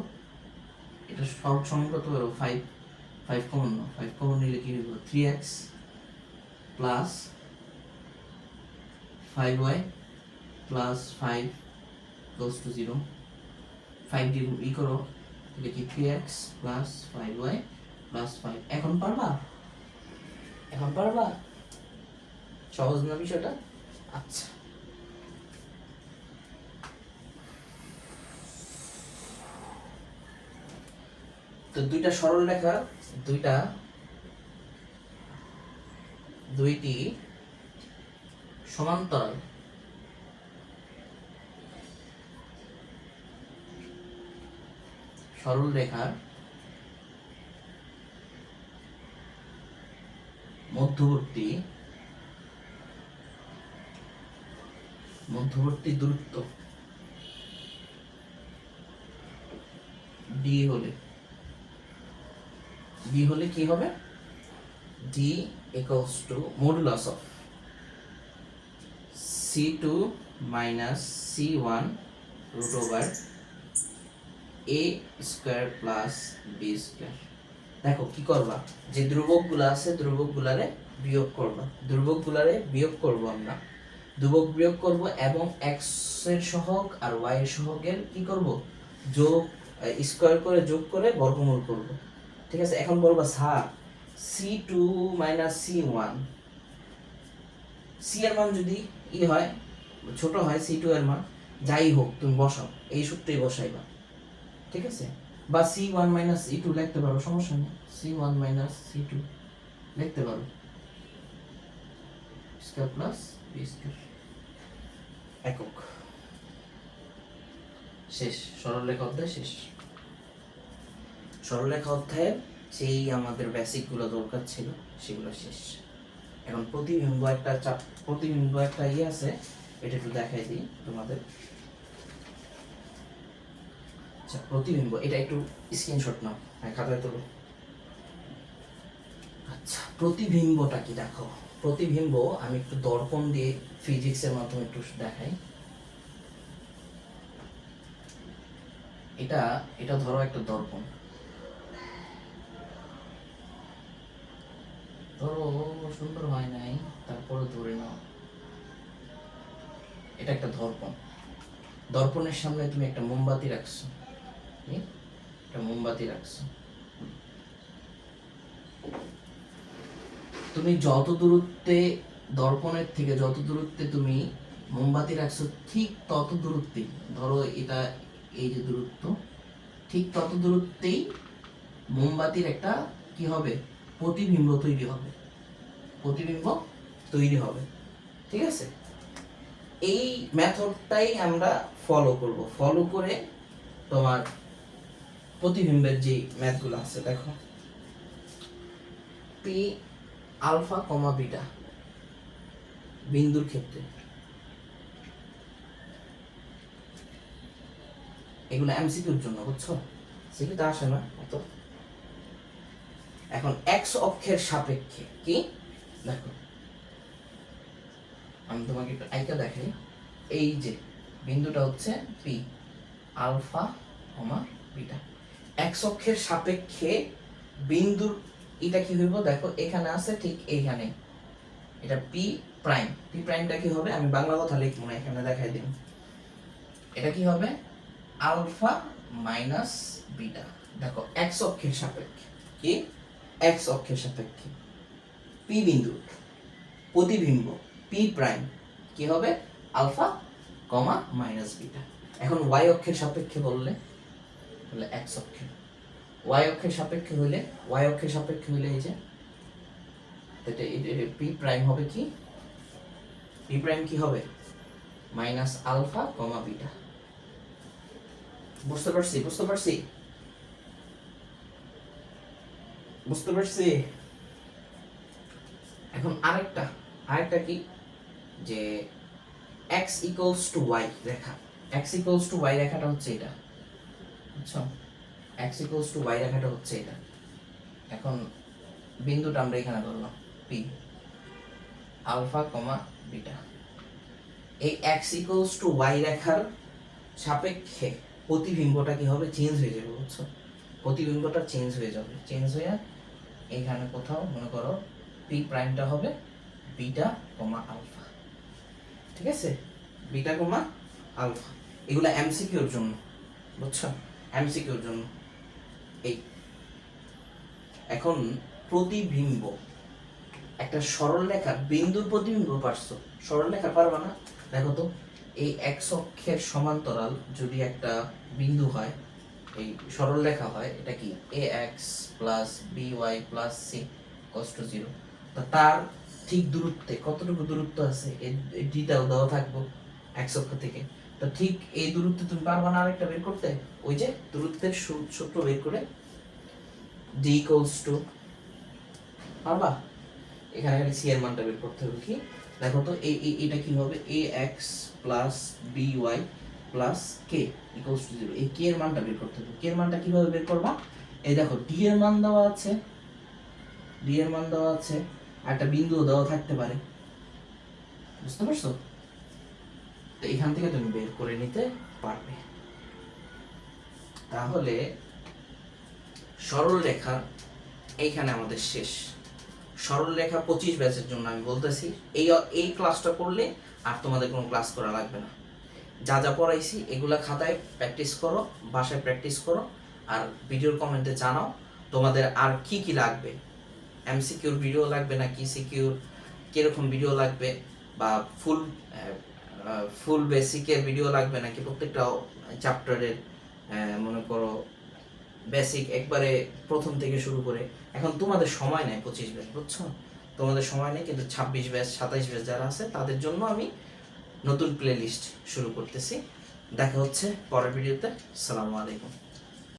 এটা সহগ সমান করতে পারো 5 কমন নাও, 5 কমন নিলে কি হবে 3x plus 5y plus 5 equals to 0। 5 দিয়ে ই করো, এটা কি 3x প্লাস 5y প্লাস 5। এখন পারবা, এখন পারবা, সহজ না বিষয়টা? আচ্ছা, তো দুইটা সরল রেখা, দুইটি সমান্তরাল সরল রেখার মধ্যবর্তী দূরত্ব d হলে কি হবে, d equals to modulus of c2 minus c1 root over a square plus b square। দেখো কি করবা, যে ধ্রুবকগুলো আছে ধ্রুবকগুলারে বিয়োগ করবা, আমরা ধ্রুবক বিয়োগ করব এবং x এর সহগ আর y এর সহগের কি করব, যোগ স্কয়ার করে যোগ করে বর্গমূল করব। ঠিক আছে, এখন বলবা স্যার c2 c1, c এর মান যদি হয় ছোট হয়, c2 এর মান যাই হোক তুমি বসাও, এই সূত্রেই বসাইবা। ঠিক আছে, বা c1 c2 লিখতে পারো, সমস্যা নেই, c1 c2 লিখতে পারো, স্কয়ার প্লাস বি স্কয়ার। একক শেষ, সরলরেখা অধ্যায় শেষ। সরলরেখা অধ্যায়ের যেই আমাদের বেসিক গুলো দরকার ছিল সেগুলো শেষ। এখন প্রতিবিম্ব একটা আছে, এটা একটু দেখাই দিই তোমাদের। আচ্ছা, প্রতিবিম্ব, এটা একটু স্ক্রিনশট নাও, খাতায় তোলো। আচ্ছা, প্রতিবিম্বটা কি দেখো, প্রতিবিম্ব আমি একটু দর্পণ দিয়ে ফিজিক্সের মাধ্যমে একটু দেখাই। এটা ধরো একটা দর্পণ, ধরো সুন্দর হয় নাই, তারপরে ধরে নাও এটা একটা দর্পণ। দর্পণের সামনে তুমি একটা মোমবাতি রাখছো, তুমি যত দূরত্বে দর্পণের থেকে যত দূরত্বে তুমি মোমবাতি রাখছো, ঠিক তত দূরত্বে, ধরো এটা এই যে দূরত্ব, ঠিক তত দূরত্বেই মোমবাতির একটা কি হবে, প্রতিবিম্ব তৈরি হবে। ঠিক আছে, এই মেথডটাই আমরা ফলো করে তোমার প্রতিবিম্বের যে ম্যাথগুলো আছে, দেখো পি আলফা কমা বিটা বিন্দুর ক্ষেত্রে, এগুলো এমসিকিউর জন্য, বুঝছো, সিকিউতে আসে না অত। এখন এক্স অক্ষের সাপেক্ষে কি, দেখো আমি তোমাকে একটু আইকা দেখাই, এই যে বিন্দুটা হচ্ছে P alpha comma beta, x অক্ষের সাপেক্ষে বিন্দুর এটা কি হইব দেখো, এখানে আছে ঠিক এইখানে, এটা পি প্রাইম। পি প্রাইমটা কি হবে, আমি বাংলা কথা লিখবো না, এখানে দেখাই দিন। এটা কি হবে, আলফা মাইনাস বিটা। দেখো এক্স অক্ষের সাপেক্ষে, কি এক্স অক্ষের সাপেক্ষে পি বিন্দু প্রতিবিম্ব পি প্রাইম কি হবে, আলফা কমা মাইনাস বিটা। এখন ওয়াই অক্ষের সাপেক্ষে বললে এক্স অক্ষের, ওয়াই অক্ষের সাপেক্ষে হইলে এই যে এটা পি প্রাইম হবে কি, পি প্রাইম কি হবে, মাইনাস আলফা কমা বিটা। বুঝতে পারছি। এখন আরেকটা কি, যে x equals to y Rekha, x equals to y রেখাটা হচ্ছে এটা, বুঝছো, x equals to y রেখাটা হচ্ছে এটা। এখন বিন্দুটা আমরা এখানে ধরলাম p, আলফা কমা বিটা। এই x equals to y রেখার সাপেক্ষে প্রতিবিম্বটা কি হবে, চেঞ্জ হয়ে যাবে, বুঝছো, প্রতিবিম্বটা চেঞ্জ হয়ে হয়ে এখানে কোথাও মনে করো পি প্রাইমটা হবে বিটা কমা আলফা, ঠিক আছে, বিটা কমা আলফা। এগুলো এমসিকিউর জন্য, বুঝছো, এমসিকিউর জন্য। এই এখন প্রতিবিম্ব, একটা সরল রেখা বিন্দুর প্রতিবিম্ব পারছো, সরল রেখা পারবা না। দেখো তো, এই এক্স অক্ষের সমান্তরাল যদি একটা বিন্দু হয়, এই সরল রেখা হয়, এটা কি a x plus b y plus c equals to 0, তো তার ঠিক দূরত্বে কতটুকু দূরত্ব আছে, এই ডিটাও দেওয়া থাকবো এক্স অক্ষ থেকে। তো ঠিক এই দূরত্বে তুমি পারবা না আরেকটা বের করতে, ওই যে দূরত্বের সূত্র বের করে ডি ইকুয়ালস টু, পারবা, এখানে সি এর মানটা বের করতে হবে। কি দেখো তো, এটা কি হবে, a x plus b y plus k equals to 0। এই কে এর মানটা বের করতে হবে। কে এর মানটা কিভাবে বের করবা, এই দেখো ডি এর মান দেওয়া আছে, একটা বিন্দু দেওয়া থাকতে পারে, বুঝতে পারছো, তো এখান থেকে তুমি বের করে নিতে পারবে। তাহলে সরল রেখা এইখানে আমাদের শেষ। সরল রেখা 25 ব্যাচের জন্য আমি বলতেছি, এই ক্লাসটা করলে আর তোমাদের কোনো ক্লাস করা লাগবে না। যা যা পড়াইছি এগুলা খাতায় প্র্যাকটিস করো, বাসায় প্র্যাকটিস করো, আর ভিডিওর কমেন্টে জানাও তোমাদের আর কি কি লাগবে, এমসিকিউর ভিডিও লাগবে নাকি সিকিউর কিরকম ভিডিও লাগবে, বা ফুল বেসিকের ভিডিও লাগবে নাকি প্রত্যেকটা চ্যাপ্টারের, মনে করো বেসিক একবারে প্রথম থেকে শুরু করে। এখন তোমাদের সময় নেই 25 ব্যাচ, বুঝছো, তোমাদের সময় নেই, কিন্তু 26 ব্যাচ 27 ব্যাচ যারা আছে তাদের জন্য আমি নতুন প্লে লিস্ট শুরু করতেছি। দেখা হচ্ছে পরের ভিডিওতে। আসসালামু আলাইকুম।